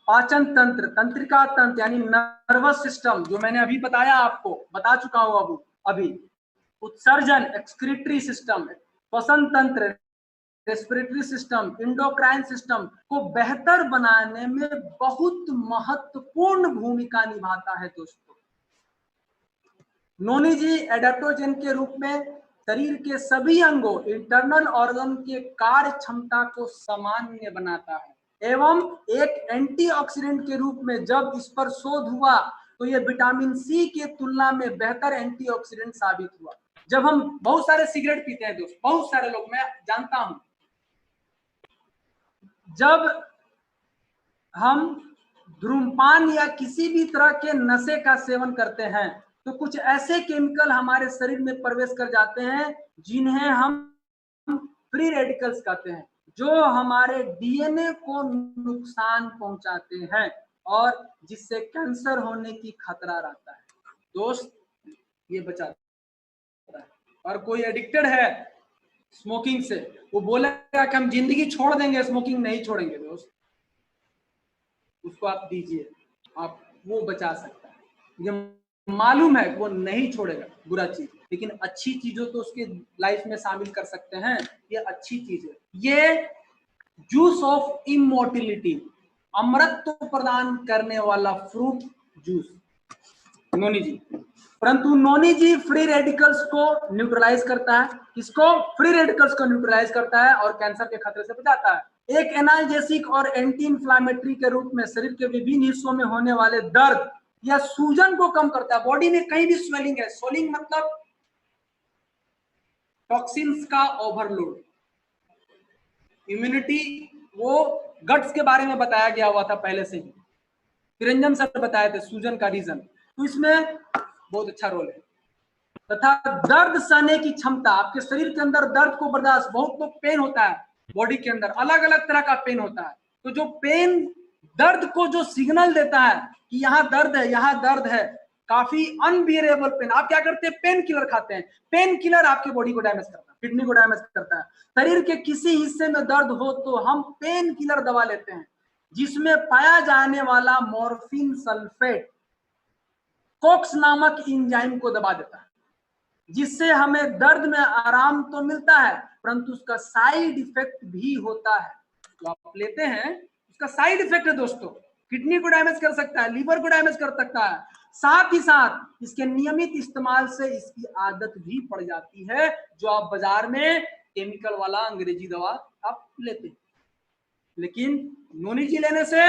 पाचन तंत्र, तंत्रिका तंत्र यानी नर्वस सिस्टम जो मैंने अभी बताया आपको, बता चुका हूं अभी, उत्सर्जन एक्सक्रीटरी सिस्टम, श्वसन तंत्र, रेस्पिरेटरी सिस्टम, इंडोक्राइन सिस्टम को बेहतर बनाने में बहुत महत्वपूर्ण भूमिका निभाता है दोस्तों। नोनी जी एडाप्टोजन के रूप में शरीर के सभी अंगों, इंटरनल ऑर्गन के कार्य क्षमता को सामान्य बनाता है एवं एक एंटीऑक्सीडेंट के रूप में जब इस पर शोध हुआ तो ये विटामिन सी के तुलना में बेहतर एंटीऑक्सीडेंट साबित हुआ। जब हम बहुत सारे सिगरेट पीते हैं दोस्त, बहुत सारे लोग, मैं जानता हूं, जब हम धूम्रपान या किसी भी तरह के नशे का सेवन करते हैं तो कुछ ऐसे केमिकल हमारे शरीर में प्रवेश कर जाते हैं जिन्हें हम फ्री रेडिकल्स कहते हैं, जो हमारे डीएनए को नुकसान पहुंचाते हैं और जिससे कैंसर होने की खतरा रहता है दोस्त, ये बचाता है। और कोई एडिक्टेड है स्मोकिंग से, वो बोलेगा कि हम जिंदगी छोड़ देंगे, स्मोकिंग नहीं छोड़ेंगे दोस्त, उसको आप दीजिए, आप वो बचा सकता है। ये मालूम है वो नहीं छोड़ेगा बुरा चीज, लेकिन अच्छी चीजों तो उसके लाइफ में शामिल कर सकते हैं, ये अच्छी चीज है। ये जूस ऑफ इमोर्टिलिटी, अमरत्व प्रदान करने वाला फ्रूट जूस नोनी जी। परंतु नोनी जी फ्री रेडिकल्स को न्यूट्रलाइज करता है, किसको? फ्री रेडिकल्स को न्यूट्रलाइज करता है और कैंसर के खतरे से बचाता है। एक एनाल्जेसिक और एंटी इंफ्लेमेटरी के रूप में शरीर के विभिन्न हिस्सों में होने वाले दर्द या सूजन को कम करता है। बॉडी में कहीं भी स्वेलिंग है, स्वेलिंग मतलब टॉक्सिन्स का ओवरलोड, इम्यूनिटी, वो गट्स के बारे में बताया गया हुआ था पहले से ही, निरंजन सर बताए थे सूजन का रीजन, तो इसमें बहुत अच्छा रोल है। तथा दर्द सहने की क्षमता, आपके शरीर के अंदर दर्द को बर्दाश्त, बहुत लोग पेन होता है बॉडी के अंदर, अलग अलग तरह का पेन होता है, तो जो पेन दर्द को जो सिग्नल देता है कि यहाँ दर्द है, यहाँ दर्द है, काफी अनबियरेबल पेन, आप क्या करते हैं? पेन किलर खाते हैं। पेन किलर आपकी बॉडी को डैमेज करता है, किडनी को डैमेज करता है। शरीर के किसी हिस्से में दर्द हो तो हम पेन किलर दवा लेते हैं, जिसमें पाया जाने वाला मॉर्फिन सल्फेट कोक्स नामक एंजाइम को दबा देता है, जिससे हमें दर्द में आराम तो मिलता है परंतु उसका साइड इफेक्ट भी होता है। तो आप लेते हैं, उसका साइड इफेक्ट है दोस्तों, किडनी को डैमेज कर सकता है, लीवर को डैमेज कर सकता है, साथ ही साथ इसके नियमित इस्तेमाल से इसकी आदत भी पड़ जाती है, जो आप बाजार में केमिकल वाला अंग्रेजी दवा आप लेते हैं। लेकिन नोनी जी लेने से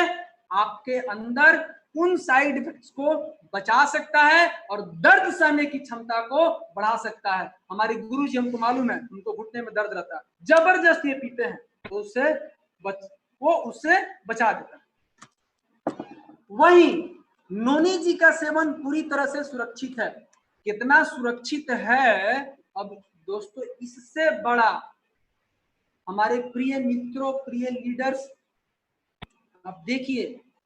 आपके अंदर उन साइड इफेक्ट्स को बचा सकता है और दर्द सहने की क्षमता को बढ़ा सकता है। हमारे गुरु जी, हमको मालूम है, उनको घुटने में दर्द रहता है, जबरदस्त ये पीते हैं तो उससे बचा देता है। वहीं नोनी जी का सेवन पूरी तरह से सुरक्षित है। कितना सुरक्षित है? अब दोस्तों इससे बड़ा हमारे प्रिय मित्रों, प्रिय लीडर्स, आप देखिए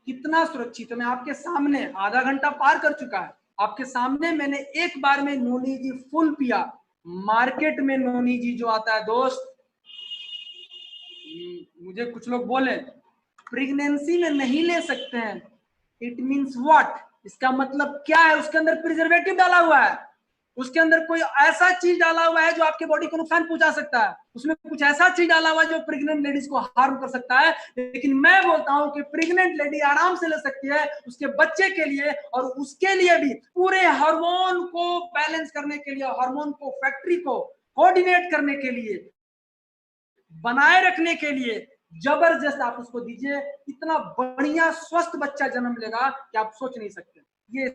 कितना सुरक्षित है। मैं आपके सामने, आधा घंटा पार कर चुका है, आपके सामने मैंने एक बार में नोनी जी फुल पिया। मार्केट में नोनी जी जो आता है दोस्त, मुझे कुछ लोग बोले प्रेगनेंसी में नहीं ले सकते हैं, इट मीन्स व्हाट? इसका मतलब क्या है? उसके अंदर प्रिजर्वेटिव डाला हुआ है, उसके अंदर कोई ऐसा चीज डाला हुआ है जो आपके बॉडी को नुकसान पहुंचा सकता है, उसमें कुछ ऐसा चीज डाला हुआ है जो प्रेग्नेंट लेडीज को हार्म कर सकता है। लेकिन मैं बोलता हूं कि प्रेग्नेंट लेडी आराम से ले सकती है, उसके बच्चे के लिए और उसके लिए भी, पूरे हार्मोन को बैलेंस करने के लिए, हार्मोन को फैक्ट्री को कोऑर्डिनेट करने के लिए, बनाए रखने के लिए जबरदस्त आप उसको दीजिए, इतना बढ़िया स्वस्थ बच्चा जन्म लेगा कि आप सोच नहीं सकते। ये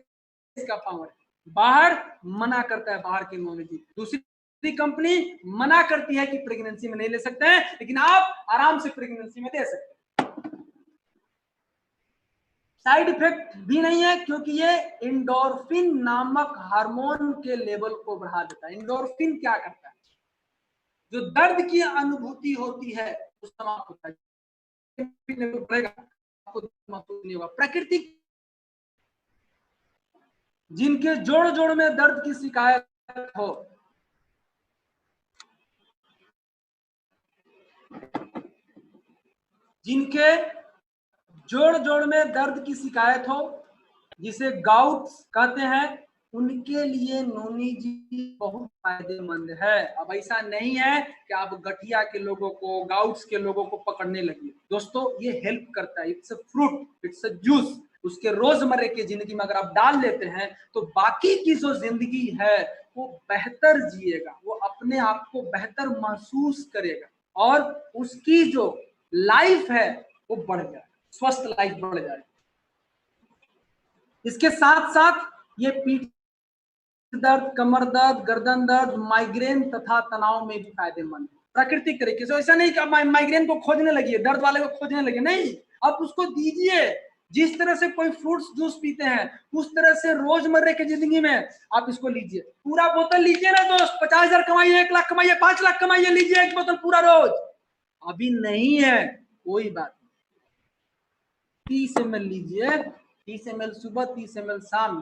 इसका पावर है। बाहर मना करता है, बाहर की नॉलेज, दूसरी कंपनी मना करती है कि प्रेगनेंसी में नहीं ले सकते हैं, लेकिन आप आराम से प्रेगनेंसी में दे सकते हैं। साइड इफेक्ट भी नहीं है क्योंकि ये एंडोर्फिन नामक हार्मोन के लेवल को बढ़ा देता है। एंडोर्फिन क्या करता है? जो दर्द की अनुभूति होती है वो समाप्त होता है। बढ़ेगा, आपको महसूस नहीं होगा। प्रकृति जिनके जोड़ जोड़ में दर्द की शिकायत हो, जिनके जोड़ जोड़ में दर्द की शिकायत हो, जिसे गाउट कहते हैं, उनके लिए नोनी जी बहुत फायदेमंद है। अब ऐसा नहीं है कि आप गठिया के लोगों को, गाउट्स के लोगों को पकड़ने लगिए। दोस्तों ये हेल्प करता है, it's a fruit, it's a juice. उसके रोजमर्रे की जिंदगी में अगर आप डाल लेते हैं तो बाकी की जो जिंदगी है वो बेहतर जिएगा, वो अपने आप को बेहतर महसूस करेगा और उसकी जो लाइफ है वो बढ़ जाए, स्वस्थ लाइफ बढ़ जाए। इसके साथ साथ ये पीठ दर्द, कमर दर्द, गर्दन दर्द, माइग्रेन तथा तनाव में भी फायदेमंद है प्राकृतिक तरीके से। ऐसा नहीं कि माइग्रेन को खोजने लगी, दर्द वाले को खोजने लगे, नहीं, आप उसको दीजिए। जिस तरह से कोई फ्रूट्स जूस पीते हैं उस तरह से रोजमर्रे की जिंदगी में आप इसको लीजिए। पूरा बोतल लीजिए ना दोस्त, 50,000 कमाइए, 1 लाख कमाइए, 5 लाख कमाइए, लीजिए एक बोतल पूरा रोज। अभी नहीं है कोई बात, 30 ml लीजिए, 30 ml सुबह, 30 ml शाम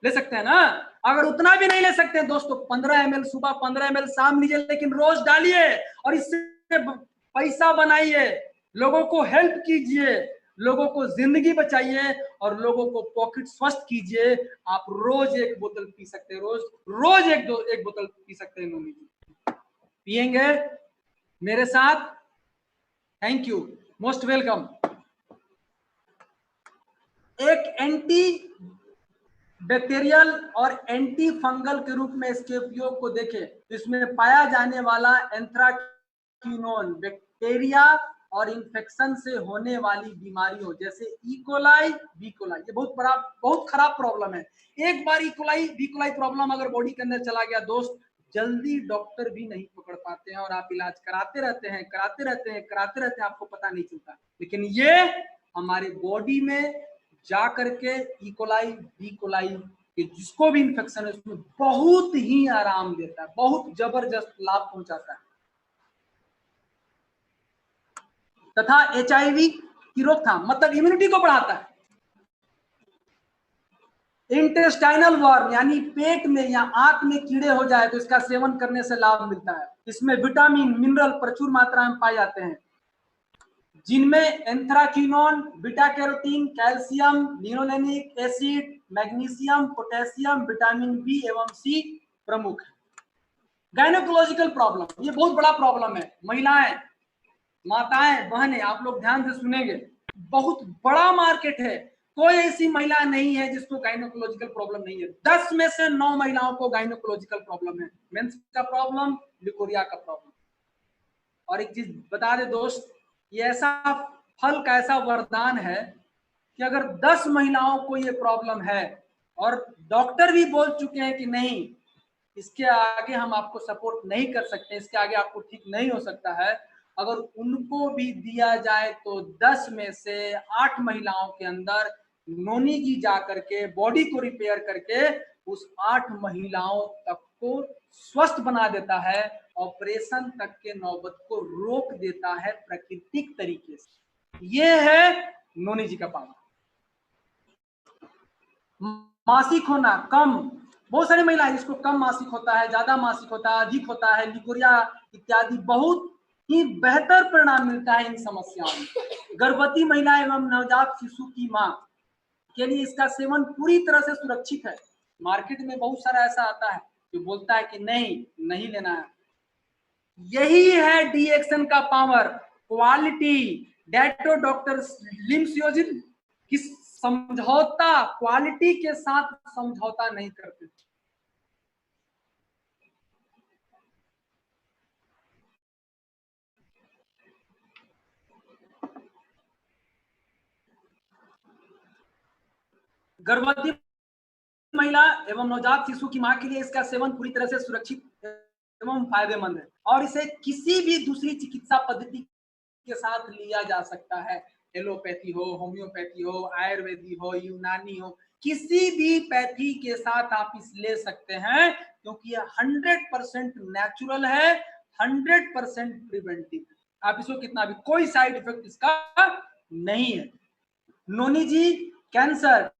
ले सकते हैं ना। अगर उतना भी नहीं ले सकते दोस्तों, 15 ml सुबह, 15 ml शाम लीजिए, लेकिन रोज डालिए और इससे पैसा बनाइए, लोगों को हेल्प कीजिए, लोगों को जिंदगी बचाइए और लोगों को पॉकेट स्वस्थ कीजिए। आप रोज एक बोतल पी सकते हैं, रोज एक बोतल पी सकते हैं। नोनी जी पियेंगे मेरे साथ? Thank you, most welcome. एक एंटी बैक्टीरियल और एंटी फंगल के रूप में इसके उपयोग को देखें। इसमें पाया जाने वाला एंथ्राक्विनोन बैक्टीरिया और इन्फेक्शन से होने वाली बीमारियों जैसे इकोलाई, बीकोलाई, ये बहुत खराब प्रॉब्लम है। एक बार इकोलाई, बीकोलाई प्रॉब्लम अगर बॉडी के अंदर चला गया दोस्त, जल्दी डॉक्टर भी नहीं पकड़ पाते हैं और आप इलाज कराते रहते हैं, आपको पता नहीं चलता। लेकिन ये हमारे बॉडी में जा करके इकोलाई, बीकोलाई के जिसको भी इन्फेक्शन है उसमें बहुत ही आराम देता है, बहुत जबरदस्त लाभ पहुंचाता है। तथा HIV की रोकथाम मतलब इम्यूनिटी को बढ़ाता है। इंटेस्टाइनल वर्म यानी पेट में या आंत में कीड़े हो जाए तो इसका सेवन करने से लाभ मिलता है। इसमें विटामिन, मिनरल प्रचुर मात्रा में पाए जाते हैं, जिनमें anthraquinone, beta carotene, calcium, linolenic acid, magnesium, potassium, vitamin B एवं सी प्रमुख है। गायनोकोलॉजिकल प्रॉब्लम, ये बहुत बड़ा प्रॉब्लम है। महिलाएं, माताएं, बहनें, आप लोग ध्यान से सुनेंगे, बहुत बड़ा मार्केट है। कोई ऐसी महिला नहीं है जिसको गायनोकोलॉजिकल प्रॉब्लम नहीं है। 10 में से 9 महिलाओं को गायनोकोलॉजिकल प्रॉब्लम है, मेंस का प्रॉब्लम, लिकोरिया का प्रॉब्लम। और एक चीज बता दे दोस्त, ये ऐसा फल का ऐसा वरदान है कि अगर 10 महिलाओं को ये प्रॉब्लम है और डॉक्टर भी बोल चुके हैं कि नहीं, इसके आगे हम आपको सपोर्ट नहीं कर सकते, इसके आगे आपको ठीक नहीं हो सकता है, अगर उनको भी दिया जाए तो 10 में से 8 महिलाओं के अंदर नोनी जी जा करके बॉडी को रिपेयर करके उस 8 महिलाओं तक को स्वस्थ बना देता है, ऑपरेशन तक के नौबत को रोक देता है प्राकृतिक तरीके से। ये है नोनी जी का पावर। मासिक होना कम, बहुत सारी महिलाएं जिसको कम मासिक होता है, ज्यादा मासिक होता है, अधिक होता है, लिकोरिया इत्यादि, बहुत ही बेहतर परिणाम मिलता है इन समस्याओं में। गर्भवती महिला एवं नवजात शिशु की मां के लिए इसका सेवन पूरी तरह से सुरक्षित है। मार्केट में बहुत सारा ऐसा आता है जो बोलता है कि नहीं लेना है। यही है डी एक्शन का पावर, क्वालिटी। डेटो डॉक्टर लिम्सियोजिन की समझौता, क्वालिटी के साथ समझौता नहीं करते। गर्भवती महिला एवं नवजात शिशु की मां के लिए इसका सेवन पूरी तरह से सुरक्षित एवं फायदेमंद है और इसे किसी भी दूसरी चिकित्सा पद्धति के साथ लिया जा सकता है। एलोपैथी हो, होम्योपैथी हो, आयुर्वेदी हो, यूनानी हो, किसी भी पैथी के साथ आप इस ले सकते हैं, क्योंकि यह 100% नेचुरल है, 100% प्रिवेंटिव। आप इसको कितना भी, कोई साइड इफेक्ट इसका नहीं है। नोनी जी कैंसर,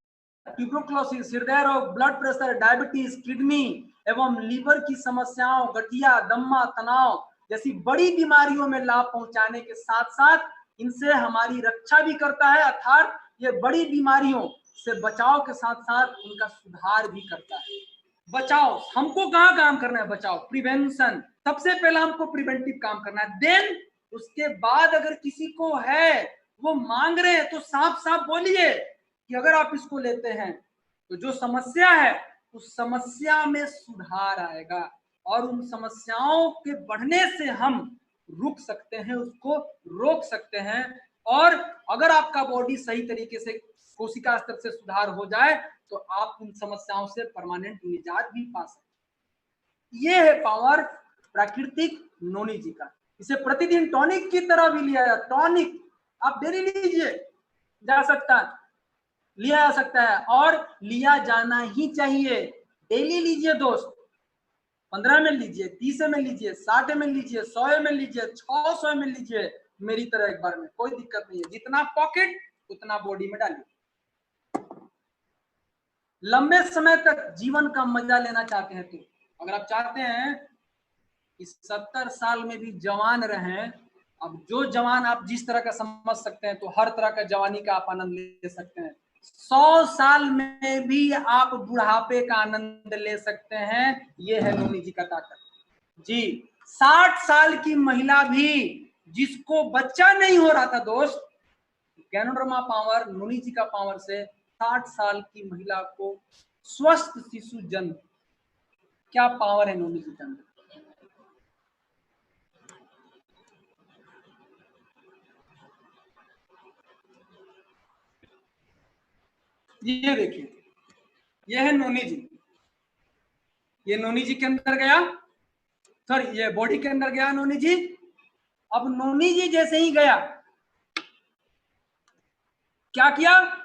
ट्यूबरकुलोसिस, हृदय रोग, ब्लड प्रेशर, डायबिटीज, किडनी एवं लीवर की समस्याओं, गठिया, दम्मा, तनाव जैसी बड़ी बीमारियों में लाभ पहुंचाने के साथ साथ इनसे हमारी रक्षा भी करता है, अर्थात ये बड़ी बीमारियों से बचाव के साथ साथ उनका सुधार भी करता है। बचाव हमको कहाँ काम करना है? बचाव, प्रिवेंशन, सबसे पहला हमको प्रिवेंटिव काम करना है। देन उसके बाद अगर किसी को है, वो मांग रहे हैं, तो साफ साफ बोलिए कि अगर आप इसको लेते हैं तो जो समस्या है उस समस्या में सुधार आएगा और उन समस्याओं के बढ़ने से हम रुक सकते हैं, उसको रोक सकते हैं। और अगर आपका बॉडी सही तरीके से कोशिका स्तर से सुधार हो जाए तो आप उन समस्याओं से परमानेंट निजात भी पा सकते। ये है पावर प्राकृतिक नोनी जी का। इसे प्रतिदिन टॉनिक की तरह भी लिया जाए, टॉनिक आप डेली लीजिए, जा सकता है, लिया जा सकता है और लिया जाना ही चाहिए। डेली लीजिए दोस्त, 15 ml लीजिए, 30 ml लीजिए, 60 ml लीजिए, 100 ml लीजिए, 600 ml लीजिए, मेरी तरह एक बार में, कोई दिक्कत नहीं है। जितना पॉकेट उतना बॉडी में डालिए। लंबे समय तक जीवन का मजा लेना चाहते हैं तो अगर आप चाहते हैं कि 70 साल में भी जवान रहें, अब जो जवान आप जिस तरह का समझ सकते हैं, तो हर तरह का जवानी का आप आनंद ले सकते हैं। 100 साल में भी आप बुढ़ापे का आनंद ले सकते हैं। ये है नोनी जी का ताकत जी। 60 साल की महिला भी जिसको बच्चा नहीं हो रहा था दोस्त, गैनोडर्मा पावर, नोनी जी का पावर से 60 साल की महिला को स्वस्थ शिशु जन्म, क्या पावर है नोनी जी के अंदर। ये देखिए, ये है नोनी जी, ये नोनी जी के अंदर गया, सॉरी ये बॉडी के अंदर गया नोनी जी। अब नोनी जी जैसे ही गया, क्या किया?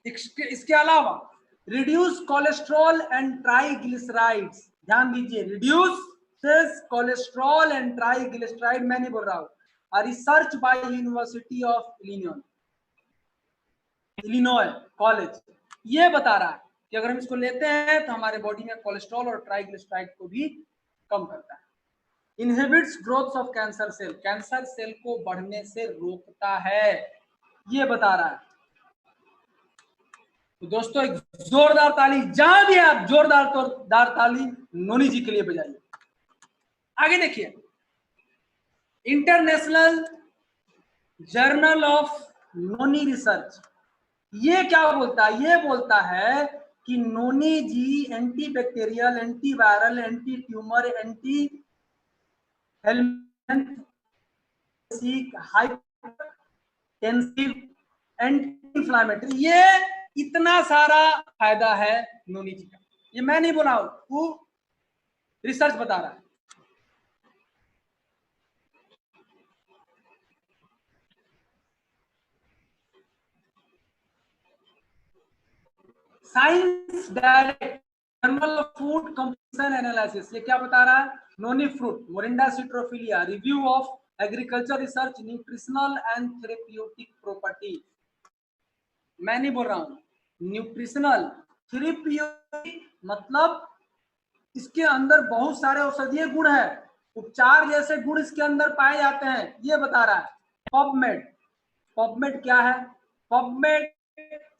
इसके अलावा रिड्यूस कोलेस्ट्रॉल एंड ट्राइग्लिसराइड्स, ध्यान दीजिए, रिड्यूस कोलेस्ट्रॉल एंड ट्राइग्लिसराइड, मैं नहीं बोल रहा हूं, research by university of Illinois college ये बता रहा है कि अगर हम इसको लेते हैं तो हमारे बॉडी में कोलेस्ट्रॉल और ट्राइग्लिसराइड को भी कम करता है। Inhibits growth of cancer cell, cancer cell को बढ़ने से रोकता है, ये बता रहा है। तो दोस्तों एक जोरदार ताली, जहां भी आप जोरदार ताली नोनी जी के लिए बजाइए। आगे देखिए, international journal of noni research ये क्या बोलता है? ये बोलता है कि नोनी जी anti bacterial, anti viral, anti tumour, anti hypertensive, anti inflammatory, ये इतना सारा फायदा है नोनी जी का। ये मैं नहीं बोला हूं, वो रिसर्च बता रहा है। Science direct journal of food composition analysis, ये क्या बता रहा है? Noni fruit, morinda citrifolia, review of agriculture research, nutritional and therapeutic property, मैं नहीं बोल रहा हूं, न्यूट्रिशनल, थेरेप्यूटिक मतलब इसके अंदर बहुत सारे औषधीय गुण है, उपचार जैसे गुण इसके अंदर पाए जाते हैं, ये बता रहा है। पबमेड, पबमेड क्या है? PubMed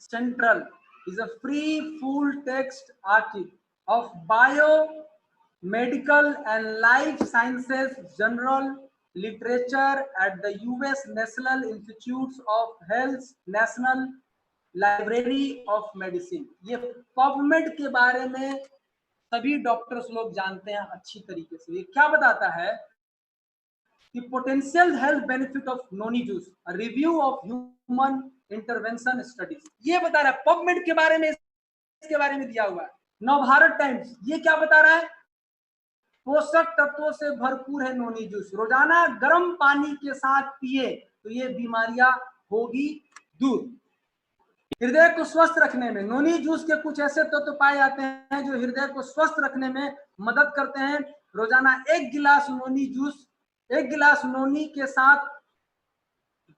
central is a free full text archive of biomedical and life sciences general literature at the US National Institutes of Health, National Library of Medicine। ये PubMed के बारे में सभी डॉक्टर्स लोग जानते हैं अच्छी तरीके से। ये क्या बताता है कि potential health benefit of noni juice, review of human intervention studies, ये बता रहा है। पबमेड के बारे में, इसके बारे में दिया हुआ है। नवभारत टाइम्स ये क्या बता रहा है? पोषक तत्वों से भरपूर है नोनी जूस, रोजाना गर्म पानी के साथ पिए तो ये बीमारियां होगी दूर। हृदय को स्वस्थ रखने में नोनी जूस के कुछ ऐसे तत्व पाए जाते हैं जो हृदय को स्वस्थ रखने में मदद करते हैं। रोजाना 1 गिलास नोनी जूस 1 गिलास नोनी के साथ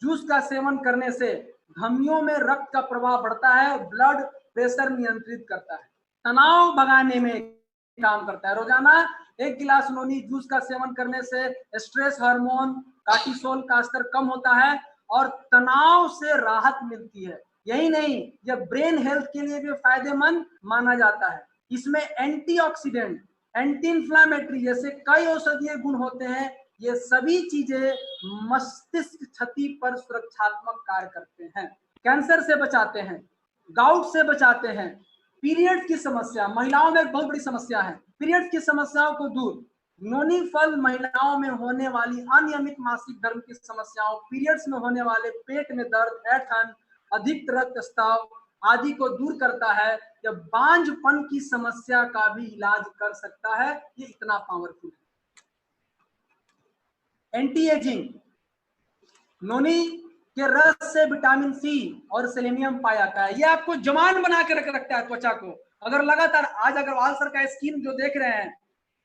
जूस का सेवन करने से धमनियों में रक्त का प्रवाह बढ़ता है और ब्लड प्रेशर नियंत्रित करता है, तनाव भगाने में काम करता है। रोजाना 1 गिलास नोनी जूस का सेवन करने से स्ट्रेस हार्मोन कार्टिसोल का स्तर कम होता है और तनाव से राहत मिलती है। यही नहीं, यह ब्रेन हेल्थ के लिए भी फायदेमंद माना जाता है। इसमें एंटीऑक्सीडेंट, एंटी इंफ्लामेटरी जैसे कई औषधीय गुण होते हैं। ये सभी चीजें मस्तिष्क क्षति पर सुरक्षात्मक कार्य करते हैं, कैंसर से बचाते हैं, गाउट से बचाते हैं, पीरियड की समस्या, महिलाओं में एक बहुत बड़ी समस्या है, पीरियड की समस्याओं को दूर। नोनी फल महिलाओं में होने वाली अनियमित मासिक धर्म की समस्याओं, पीरियड्स में होने वाले पेट में दर्द, ऐंठन, अधिक रक्तस्राव आदि को दूर करता है। यह बांझपन की समस्या का भी इलाज कर सकता है, ये इतना पावरफुल है। एंटी एजिंग, नोनी के रस से विटामिन सी और सेलेनियम पाया जाता है। ये आपको जवान बना के रखता है त्वचा को। अगर लगातार आज अग्रवाल सर का स्किन जो देख रहे हैं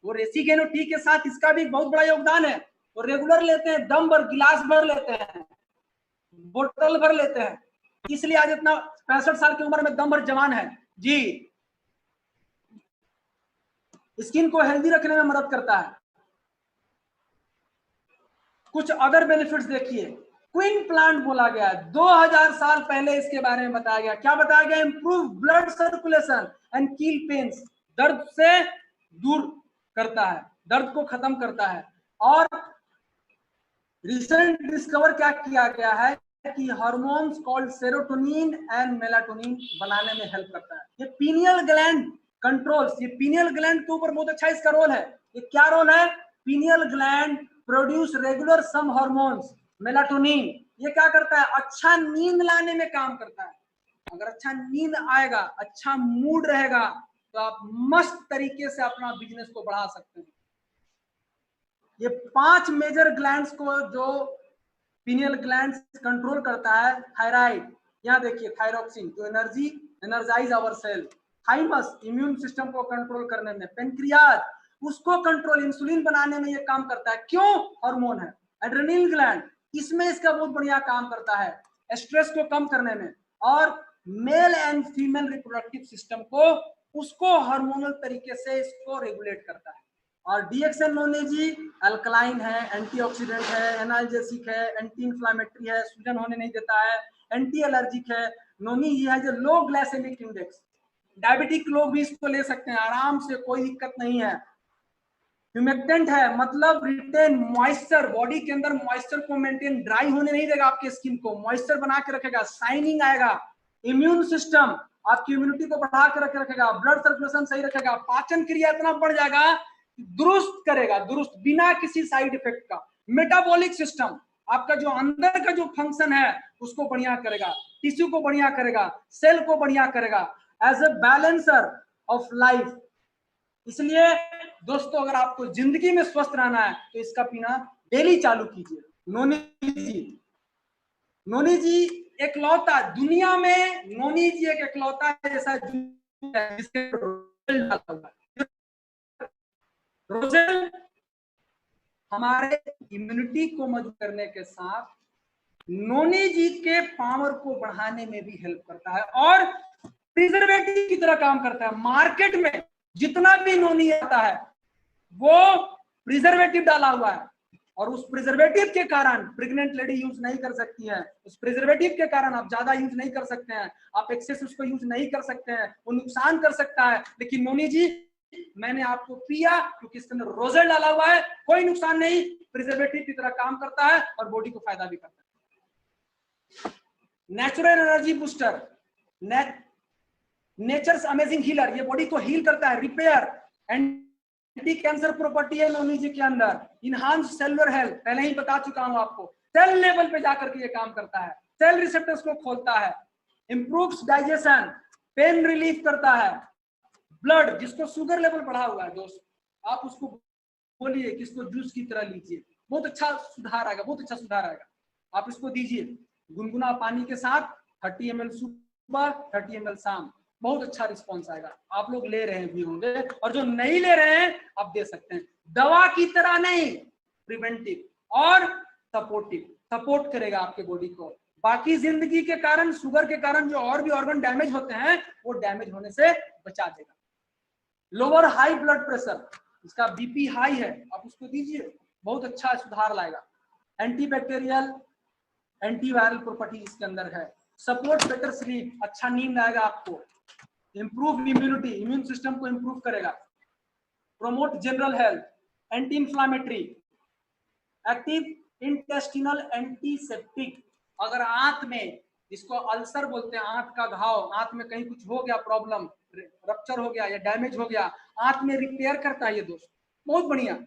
वो रेसिगेनो टी के साथ इसका भी बहुत बड़ा योगदान है। वो रेगुलर लेते हैं, दम भर गिलास भर लेते हैं, बोतल भर लेते हैं, इसलिए आज इतना 65 साल की उम्र में दम भर जवान है जी। स्किन को हेल्दी रखने में मदद करता है। कुछ अदर बेनिफिट्स देखिए, क्वीन प्लांट बोला गया है, 2000 साल पहले इसके बारे में बताया गया। क्या बताया गया? Improve blood circulation and kill pains, दर्द से दूर करता है, दर्द को खत्म करता है। और रिसेंट डिस्कवर क्या किया गया है कि hormones called serotonin and melatonin बनाने में हेल्प करता है। ये पीनियल ग्लैंड कंट्रोल्स, ये पीनियल ग्लैंड के ऊपर बहुत अच्छा इसका रोल है। ये क्या रोल है? पीनियल ग्लैंड प्रोड्यूस रेगुलर सम हार्मोन्स, मेलाटोनिन। ये क्या करता है? अच्छा नींद लाने में काम करता है। अगर अच्छा नींद आएगा, अच्छा मूड रहेगा, तो आप मस्त तरीके से अपना बिजनेस को बढ़ा सकते हैं। ये 5 मेजर ग्लैंड्स को जो पीनियल ग्लैंड्स कंट्रोल करता है, थायराइड, यहाँ देखिए थायरोक्सिन जो energise our cell, thymus immune system को कंट्रोल करने में, पेनक्रियाज उसको कंट्रोल इंसुलिन बनाने में ये काम करता है। क्यों? हार्मोन है। एड्रेनल ग्लैंड, इसमें इसका बहुत बढ़िया काम करता है स्ट्रेस को कम करने में। और male and female reproductive system को उसको हार्मोनल तरीके से इसको रेगुलेट करता है। और डीएक्सएन नोनी जी अल्कलाइन है, एंटीऑक्सीडेंट है, एनाल्जेसिक है, एंटी इंफ्लामेटरी है, सूजन होने नहीं देता है, एंटी एलर्जिक है। नोनी ये है जो लो ग्लाइसेमिक इंडेक्स, डायबिटिक लोग भी इसको ले सकते हैं आराम से, कोई दिक्कत नहीं है। ह्यूमेक्टेंट है, मतलब रिटेन मॉइस्चर, बॉडी के अंदर मॉइस्चर को मेंटेन, ड्राई होने नहीं देगा आपके स्किन को, मॉइस्चर बना के रखेगा, शाइनिंग आएगा। इम्यून सिस्टम, आपकी इम्यूनिटी को बढ़ा के रखेगा, ब्लड सर्कुलेशन सही रखेगा, पाचन क्रिया इतना बढ़ जाएगा, दुरुस्त करेगा, दुरुस्त बिना किसी साइड इफेक्ट का। मेटाबॉलिक सिस्टम, आपका जो अंदर का जो फंक्शन है उसको बढ़िया करेगा, टिश्यू को बढ़िया करेगा, सेल को बढ़िया करेगा, as a balancer of life. इसलिए दोस्तों अगर आपको जिंदगी में स्वस्थ रहना है तो इसका पीना डेली चालू कीजिए। नोनी जी एकलौता दुनिया में, नोनी जी एक एकलौता ऐसा जूस है जिसके रोजेल डाला हुआ है। रोजेल हमारे इम्यूनिटी को मजबूत करने के साथ नोनी जी के पावर को बढ़ाने में भी हेल्प करता है और प्रिजर्वेटिव की तरह काम करता है। मार्केट में जितना भी नोनी आता है वो प्रिजर्वेटिव डाला हुआ है और उस प्रिजर्वेटिव के कारण प्रेग्नेंट लेडी यूज नहीं कर सकती है। उस प्रिजर्वेटिव के कारण आप ज्यादा यूज नहीं कर सकते हैं, आप एक्सेस उसको यूज नहीं कर सकते हैं, वो नुकसान कर सकता है। लेकिन नोनी जी मैंने आपको पिया क्योंकि इसके अंदर रोजेल डाला हुआ है, कोई नुकसान नहीं, प्रिजर्वेटिव की तरह काम करता है और बॉडी को फायदा भी करता है। Natural energy booster, nature's amazing healer, ये बॉडी को हील करता है, रिपेयर, एंटी कैंसर प्रॉपर्टी है नोनी जी के अंदर, इनहांस सेलुलर हेल्थ, पहले ही बता चुका हूं आपको, सेल लेवल पे जाकर के ये काम करता है, सेल रिसेप्टर्स को खोलता है, इंप्रूव्स डाइजेशन, पेन रिलीफ करता है, ब्लड, जिसको शुगर लेवल बढ़ा हुआ है दोस्त, आप उसको बोलिए कि इसको जूस की तरह लीजिए, बहुत अच्छा सुधार आएगा, बहुत अच्छा सुधार आएगा। आप इसको दीजिए गुनगुना पानी के साथ, 30 ml सुबह, 30 ml शाम, बहुत अच्छा रिस्पॉन्स आएगा। आप लोग ले रहे भी होंगे और जो नहीं ले रहे हैं आप दे सकते हैं, दवा की तरह नहीं, प्रिवेंटिव। और सपोर्ट करेगा आपके बॉडी को। बाकी जिंदगी के कारण, शुगर के कारण जो और भी ऑर्गन डैमेज होते हैं वो डैमेज होने से बचा देगा। लोअर हाई ब्लड प्रेशर, इसका बीपी हाई है, आप उसको दीजिए, बहुत अच्छा सुधार लाएगा। एंटीबैक्टीरियल, एंटीवायरल प्रॉपर्टी इसके अंदर है। सपोर्ट बेटर स्लीप, अच्छा नींद आएगा आपको। इंप्रूव इम्यूनिटी, इम्यून सिस्टम को इंप्रूव करेगा। Promote general health, anti inflammatory, active intestinal antiseptic. अगर आंत में, जिसको अल्सर बोलते हैं, आंत का घाव, आंत में कहीं कुछ हो गया, प्रॉब्लम रप्चर हो गया या डैमेज हो गया, आंत में रिपेयर करता है ये दोस्त, बहुत बढ़िया,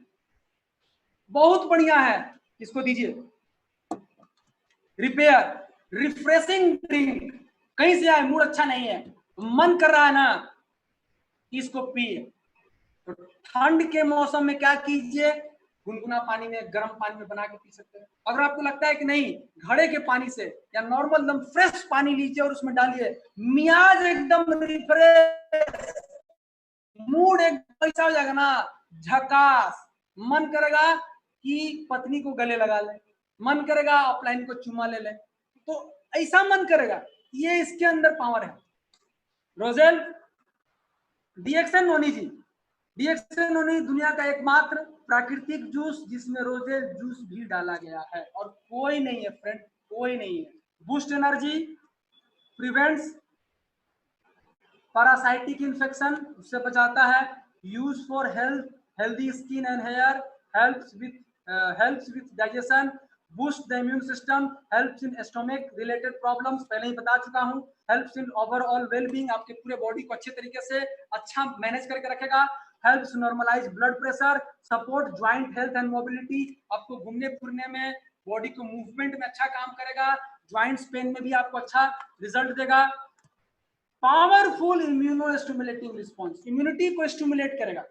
बहुत बढ़िया है, इसको दीजिए। रिपेयर, रिफ्रेशिंग ड्रिंक, कहीं से आए, मूड अच्छा नहीं है, मन कर रहा है ना, इसको पिए। तो ठंड के मौसम में क्या कीजिए, गुनगुना पानी में, गर्म पानी में बना के पी सकते हैं। अगर आपको लगता है कि नहीं, घड़े के पानी से या नॉर्मल एकदम फ्रेश पानी लीजिए और उसमें डालिए, मियाज एकदम रिफ्रेश, मूड एकदम ऐसा हो जाएगा ना, झकास। मन करेगा कि पत्नी को गले लगा ले, मन करेगा अपलाइन को चुमा ले ले, तो ऐसा मन करेगा। ये इसके अंदर पावर है। रोजेल डीएक्सन नोनी जी, डीएक्सन नोनी दुनिया का एकमात्र प्राकृतिक जूस जिसमें रोजेल जूस भी डाला गया है, और कोई नहीं है फ्रेंड, कोई नहीं है। Boost energy, prevents parasitic infection, उससे बचाता है। Use for healthy skin and hair, helps with digestion, boost the immune system, helps in stomach related problems, पहले ही बता चुका हूँ। हेल्प्स इन ओवरऑल वेलबींग, आपके पूरे बॉडी को अच्छे तरीके से अच्छा मैनेज करके रखेगा। Helps normalise blood pressure, support joint health and mobility, आपको घूमने फिरने में, बॉडी को मूवमेंट में अच्छा काम करेगा। ज्वाइंट्स पेन में भी आपको अच्छा रिजल्ट देगा। Powerful immuno stimulating response, immunity को स्टिमुलेट करेगा।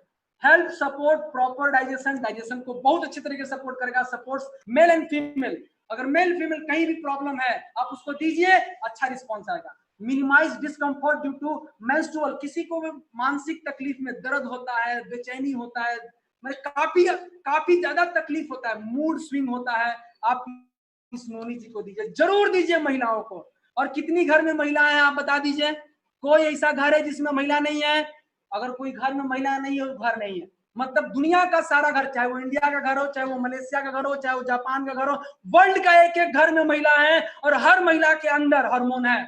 Help support proper digestion, digestion को बहुत अच्छे तरीके से सपोर्ट करेगा। सपोर्ट्स मेल एंड फीमेल, अगर मेल फीमेल कहीं भी प्रॉब्लम है आप उसको दीजिए, अच्छा रिस्पॉन्स आएगा। Minimise discomfort due to menstrual, किसी को भी मानसिक तकलीफ में दर्द होता है, बेचैनी होता है, मतलब काफी ज्यादा तकलीफ होता है, मूड स्विंग होता है, आप इस नोनी जी को दीजिए, जरूर दीजिए महिलाओं को। और कितनी घर में महिलाएं हैं आप बता दीजिए, कोई ऐसा घर है जिसमें महिला नहीं है? अगर कोई घर में महिला नहीं है, वो घर नहीं है। मतलब दुनिया का सारा घर, चाहे वो इंडिया का घर हो, चाहे वो मलेशिया का घर हो, चाहे वो जापान का घर हो, वर्ल्ड का एक एक घर में महिला है, और हर महिला के अंदर हार्मोन है।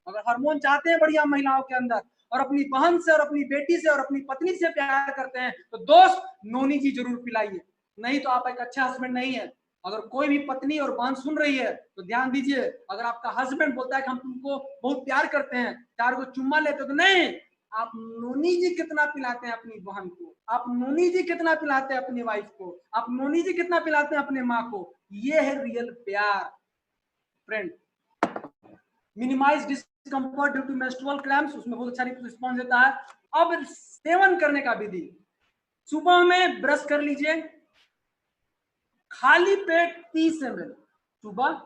अगर हार्मोन चाहते हैं बढ़िया महिलाओं के अंदर, और अपनी बहन से और अपनी बेटी से और अपनी पत्नी से प्यार करते हैं, तो दोस्त नोनी जी जरूर पिलाइए, नहीं तो आप एक अच्छा हस्बैंड नहीं है। अगर कोई भी पत्नी और बहन सुन रही है तो ध्यान दीजिए, अगर आपका हस्बैंड बोलता है कि हम तुमको बहुत प्यार करते हैं, चार को चुम्मा लेते, तो नहीं, आप नोनी जी कितना पिलाते हैं अपनी बहन को, आप नोनी जी कितना पिलाते हैं अपनी वाइफ को, आप नोनी जी कितना पिलाते हैं अपने माँ को, ये है रियल प्यार friend. Minimise discomfort due to menstrual cramps, उसमें बहुत अच्छा रिस्पॉन्स देता है। अब सेवन करने का विधि, सुबह में ब्रश कर लीजिए, खाली पेट 30 ml सुबह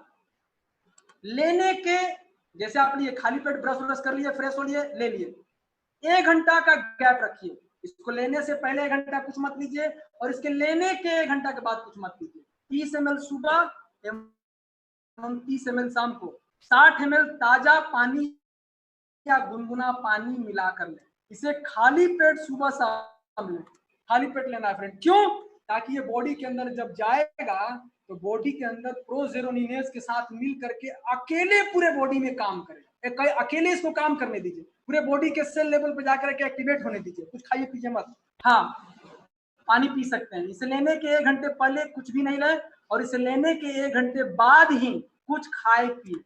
लेने के, जैसे आप लिए खाली पेट ब्रश कर लिए, फ्रेश हो लिए, ले लिए, 1 घंटा का गैप रखिए। इसको लेने से पहले 1 घंटा कुछ मत लीजिए, और इसके लेने के 1 घंटा के बाद कुछ मत लीजिए। 30 ml सुबह, 30 ml शाम को, 60 ml ताजा पानी या गुनगुना पानी मिला कर लें। इसे खाली पेट सुबह शाम लें, खाली पेट लेना है फ्रेंड। क्यों? ताकि ये बॉडी के अंदर जब जाएगा तो बॉडी के अंदर प्रोजेरोनिनेज के साथ मिल करके अकेले पूरे बॉडी में काम करेगा। अकेले इसको काम करने दीजिए, पूरे बॉडी के सेल लेवल पे जाकर के एक्टिवेट होने दीजिए, कुछ खाइए पीजिए मत। हाँ, पानी पी सकते हैं। इसे लेने के 1 घंटे पहले कुछ भी नहीं लें, और इसे लेने के 1 घंटे बाद ही कुछ खाए पिए।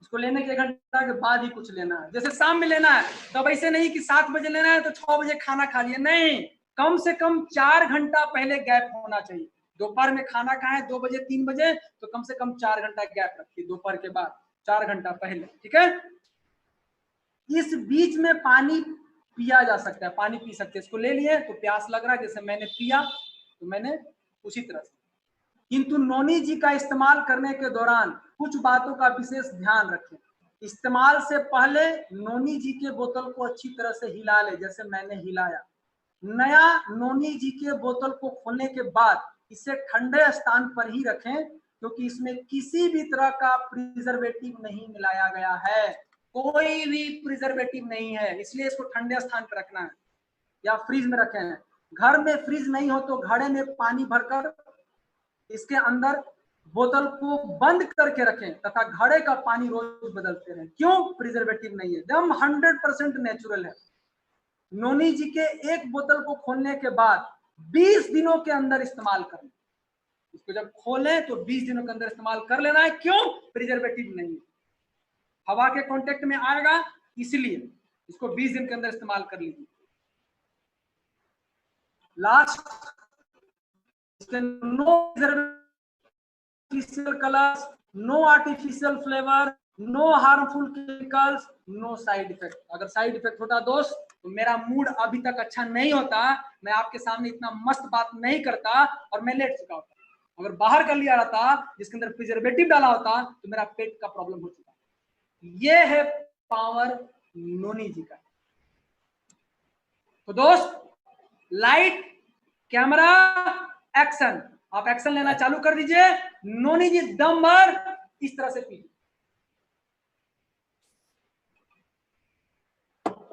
इसको लेने के 1 घंटा के बाद ही कुछ लेना है। जैसे शाम में लेना है, तब ऐसे नहीं कि 7 बजे लेना है तो 6 बजे खाना खा लिए, नहीं, कम से कम 4 घंटा पहले गैप होना चाहिए। दोपहर में खाना खाएं 2 बजे 3 बजे, तो कम से कम 4 घंटा गैप रखिए दोपहर के बाद, 4 घंटा पहले, ठीक है। इस बीच में पानी पिया जा सकता है, पानी पी सकते हैं। इसको ले लिए तो प्यास लग रहा है, जैसे मैंने पिया तो मैंने उसी तरह से। किंतु नोनी जी का इस्तेमाल करने के दौरान कुछ बातों का विशेष ध्यान रखें। इस्तेमाल से पहले नोनी जी के बोतल को अच्छी तरह से हिला ले, जैसे मैंने हिलाया। नया नोनी जी के बोतल को खोलने के बाद इसे ठंडे स्थान पर ही रखें, क्योंकि इसमें किसी भी तरह का प्रिजर्वेटिव नहीं मिलाया गया है, कोई भी प्रिजर्वेटिव नहीं है, इसलिए इसको ठंडे स्थान पर रखना है या फ्रीज में रखें। घर में फ्रीज नहीं हो तो घड़े में पानी भरकर इसके अंदर बोतल को बंद करके रखें तथा घड़े का पानी रोज बदलते रहें। क्यों? प्रिजर्वेटिव नहीं है, एकदम 100% नेचुरल है। नोनी जी के एक बोतल को खोलने के बाद 20 दिनों के अंदर इस्तेमाल करें। इसको जब खोलें तो 20 दिनों के अंदर इस्तेमाल कर लेना है। क्यों? प्रिजर्वेटिव नहीं है, हवा के कांटेक्ट में आएगा, इसलिए इसको 20 दिन के अंदर इस्तेमाल कर लीजिए। Last, no artificial colours, no artificial flavour, no harmful chemicals, no side effect. अगर साइड इफेक्ट होता दोस्त तो मेरा मूड अभी तक अच्छा नहीं होता, मैं आपके सामने इतना मस्त बात नहीं करता और मैं लेट चुका होता। अगर बाहर कर लिया रहता जिसके अंदर प्रिजर्वेटिव डाला होता तो मेरा पेट का प्रॉब्लम हो चुका। ये है पावर नोनी जी का। तो दोस्त, लाइट, कैमरा, एक्शन। आप एक्शन लेना चालू कर दीजिए। नोनी जी दम भर इस तरह से पीजिए।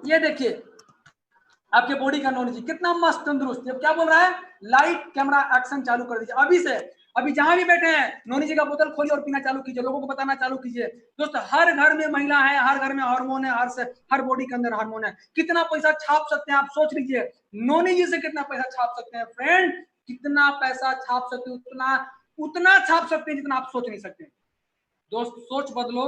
ये देखिए आपके बॉडी का नोनी जी कितना मस्त तंदुरुस्त। अब क्या बोल रहा है? लाइट, कैमरा, एक्शन चालू कर दीजिए अभी से। अभी जहां भी बैठे हैं नोनी जी का बोतल खोलिए और पीना चालू कीजिए, लोगों को बताना चालू कीजिए। दोस्त, हर घर में महिला है, हर घर में हार्मोन है, हर बॉडी के अंदर हार्मोन है। कितना पैसा छाप सकते हैं आप सोच लीजिए। नोनी जी से कितना पैसा छाप सकते हैं फ्रेंड? कितना पैसा छाप सकते हैं, उतना छाप सकते हैं जितना आप सोच नहीं सकते। दोस्त, सोच बदलो,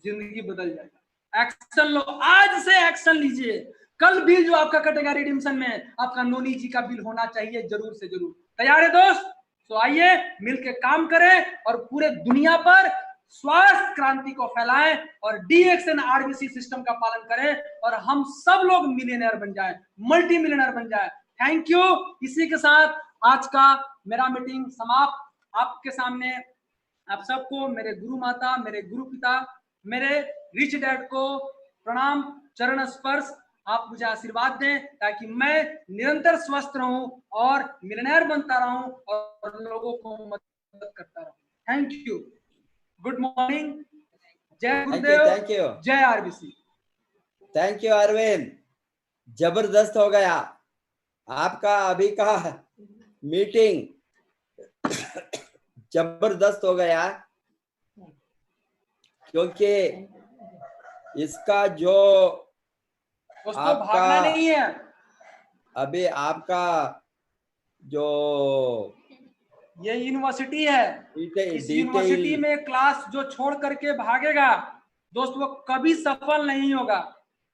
जिंदगी बदल जाएगा। एक्शन लो, आज से एक्शन लीजिए। कल बिल जो आपका कटेगा रिडीम्शन में, आपका नोनी जी का बिल होना चाहिए जरूर से जरूर। तैयार है दोस्त? तो आइए मिलकर काम करें और पूरे दुनिया पर स्वास्थ्य क्रांति को फैलाएं और डीएक्सएन आरबीसी सिस्टम का पालन करें और हम सब लोग मिलियनेयर बन जाएं, मल्टी मिलियनेयर बन जाएं। Thank you. इसी के साथ आज का मेरा मीटिंग समाप्त। आपके सामने आप सबको मेरे गुरु माता, मेरे गुरु पिता, मेरे रिच डैड को प्रणाम, चरण स्पर्श। आप मुझे आशीर्वाद दें ताकि मैं निरंतर स्वस्थ रहूं और मिलियनेयर बनता रहूं और लोगों को मदद करता रहूं। Thank you. Good morning. जय गुरुदेव, थैंक यू, जय आरबीसी। थैंक यू अरविंद, जबरदस्त हो गया आपका अभी का मीटिंग, जबरदस्त हो गया। क्योंकि इसका जो उसको भागना नहीं है। अभी आपका जो ये यूनिवर्सिटी है, इस यूनिवर्सिटी में क्लास जो छोड़ करके भागेगा दोस्त वो कभी सफल नहीं होगा।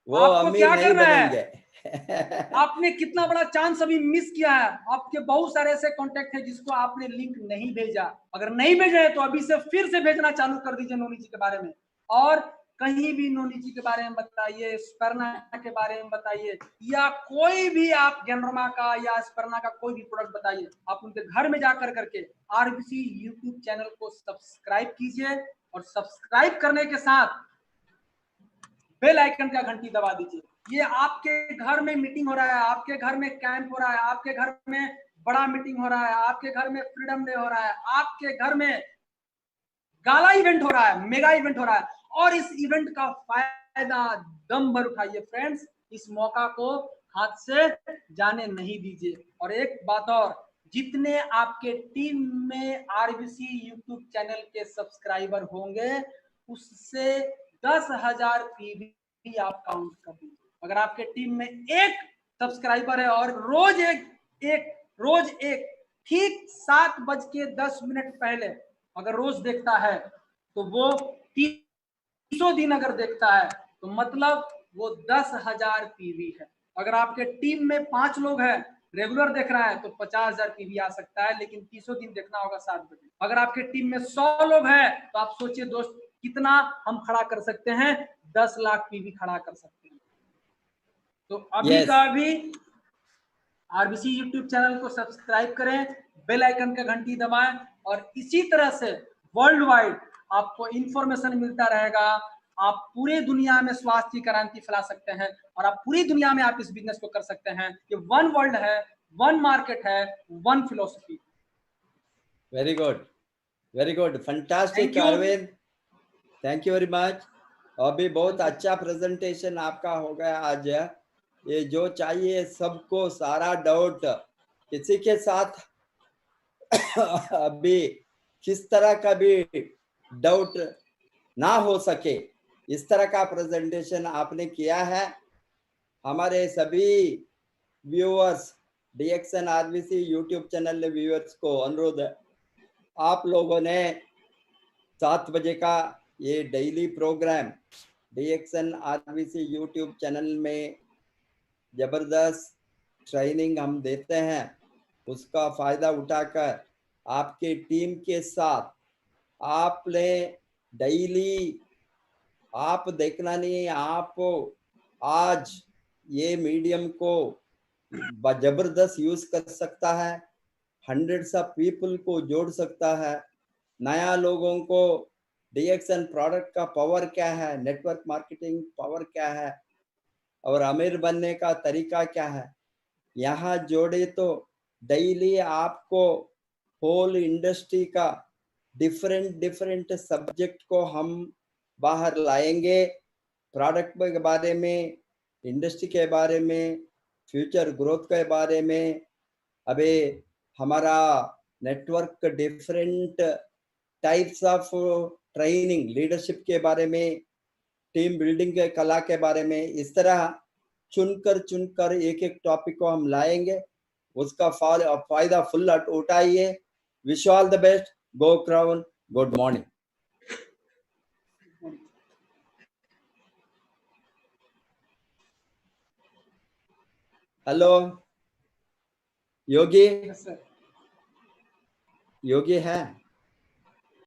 वो आपको अमीर क्या नहीं करना बनेंगे। है? आपने कितना बड़ा चांस अभी मिस किया है। आपके बहुत सारे ऐसे कांटेक्ट हैं जिसको आपने लिंक नहीं भेजा। अगर नहीं भेजे तो अभी से फिर से भेजना चालू कर दीजिए नोनी जी के बारे में। और कहीं भी नोनी जी के बारे में बताइए, स्पर्ना के बारे में बताइए, या कोई भी आप गेनरमा का या स्पर्ना का कोई भी प्रोडक्ट बताइए। आप उनके घर में जाकर करके आरबीसी यूट्यूब चैनल को सब्सक्राइब कीजिए और सब्सक्राइब करने के साथ बेल आइकन का घंटी दबा दीजिए। ये आपके घर में मीटिंग हो रहा है, आपके घर में कैंप हो रहा है, आपके घर में बड़ा मीटिंग हो रहा है, आपके घर में फ्रीडम डे हो रहा है, आपके घर में गाला इवेंट हो रहा है, मेगा इवेंट हो रहा है और इस इवेंट का फायदा दम भर उठाइए फ्रेंड्स। इस मौका को हाथ से जाने नहीं दीजिए। और एक बात और, जितने आपके टीम में आरबीसी यूट्यूब चैनल के सब्सक्राइबर होंगे उससे 10,000 पीवी आप काउंट कर दीजिए। अगर आपके टीम में एक सब्सक्राइबर है और रोज एक ठीक 7:10 पहले अगर रोज देखता है तो वो 300 दिन अगर देखता है तो मतलब वो 10,000 पीवी है। अगर आपके टीम में 5 लोग हैं, रेगुलर देख रहा है तो 50,000 पीवी आ सकता है, लेकिन 300 दिन देखना होगा 7 बजे। अगर आपके टीम में 100 लोग हैं तो आप सोचिए दोस्त कितना हम खड़ा कर सकते हैं? 10 लाख पीवी खड़ा कर सकते हैं। तो अभी का भी आरबीसी यूट्यूब चैनल को सब्सक्राइब करें, बेल आइकन का घंटी दबाएं और इसी तरह से वर्ल्ड वाइड आपको इंफॉर्मेशन मिलता रहेगा। आप पूरे दुनिया में स्वास्थ्य की क्रांति फैला सकते हैं और आप पूरी दुनिया में आप इस बिजनेस को कर सकते हैं। ये वन वर्ल्ड है, वन मार्केट है, one philosophy. Very good fantastic Thank you. Arvind, thank you very much. अभी बहुत अच्छा प्रेजेंटेशन आपका हो गया आज। ये जो चाहिए सबको सारा डाउट किसी के साथ अभी किस तरह का भी डाउट ना हो सके, इस तरह का प्रेजेंटेशन आपने किया है। हमारे सभी viewers, DXN RBC YouTube channel viewers को अनुरोध है, आप लोगों ने 7 बजे का ये daily programme DXN RBC YouTube channel में जबरदस्त ट्रेनिंग हम देते हैं, उसका फायदा उठाकर आपके टीम के साथ आपने डेली, आप देखना नहीं, आप आज ये मीडियम को जबरदस्त यूज कर सकता है, हंड्रेड्स ऑफ पीपल को जोड़ सकता है, नया लोगों को डीएक्सन प्रोडक्ट का पावर क्या है, नेटवर्क मार्केटिंग पावर क्या है और अमीर बनने का तरीका क्या है, यहाँ जोड़े तो डेली आपको होल इंडस्ट्री का डिफरेंट सब्जेक्ट को हम बाहर लाएंगे, प्रोडक्ट के बारे में, इंडस्ट्री के बारे में, फ्यूचर ग्रोथ के बारे में। अबे हमारा network different types of training, leadership के बारे में, टीम बिल्डिंग के कला के बारे में, इस तरह चुनकर एक एक टॉपिक को हम लाएंगे, उसका फायदा फुल उठाइए। Wish all the best, go crown, good morning. Hello Yogi, Yes, sir. योगी है?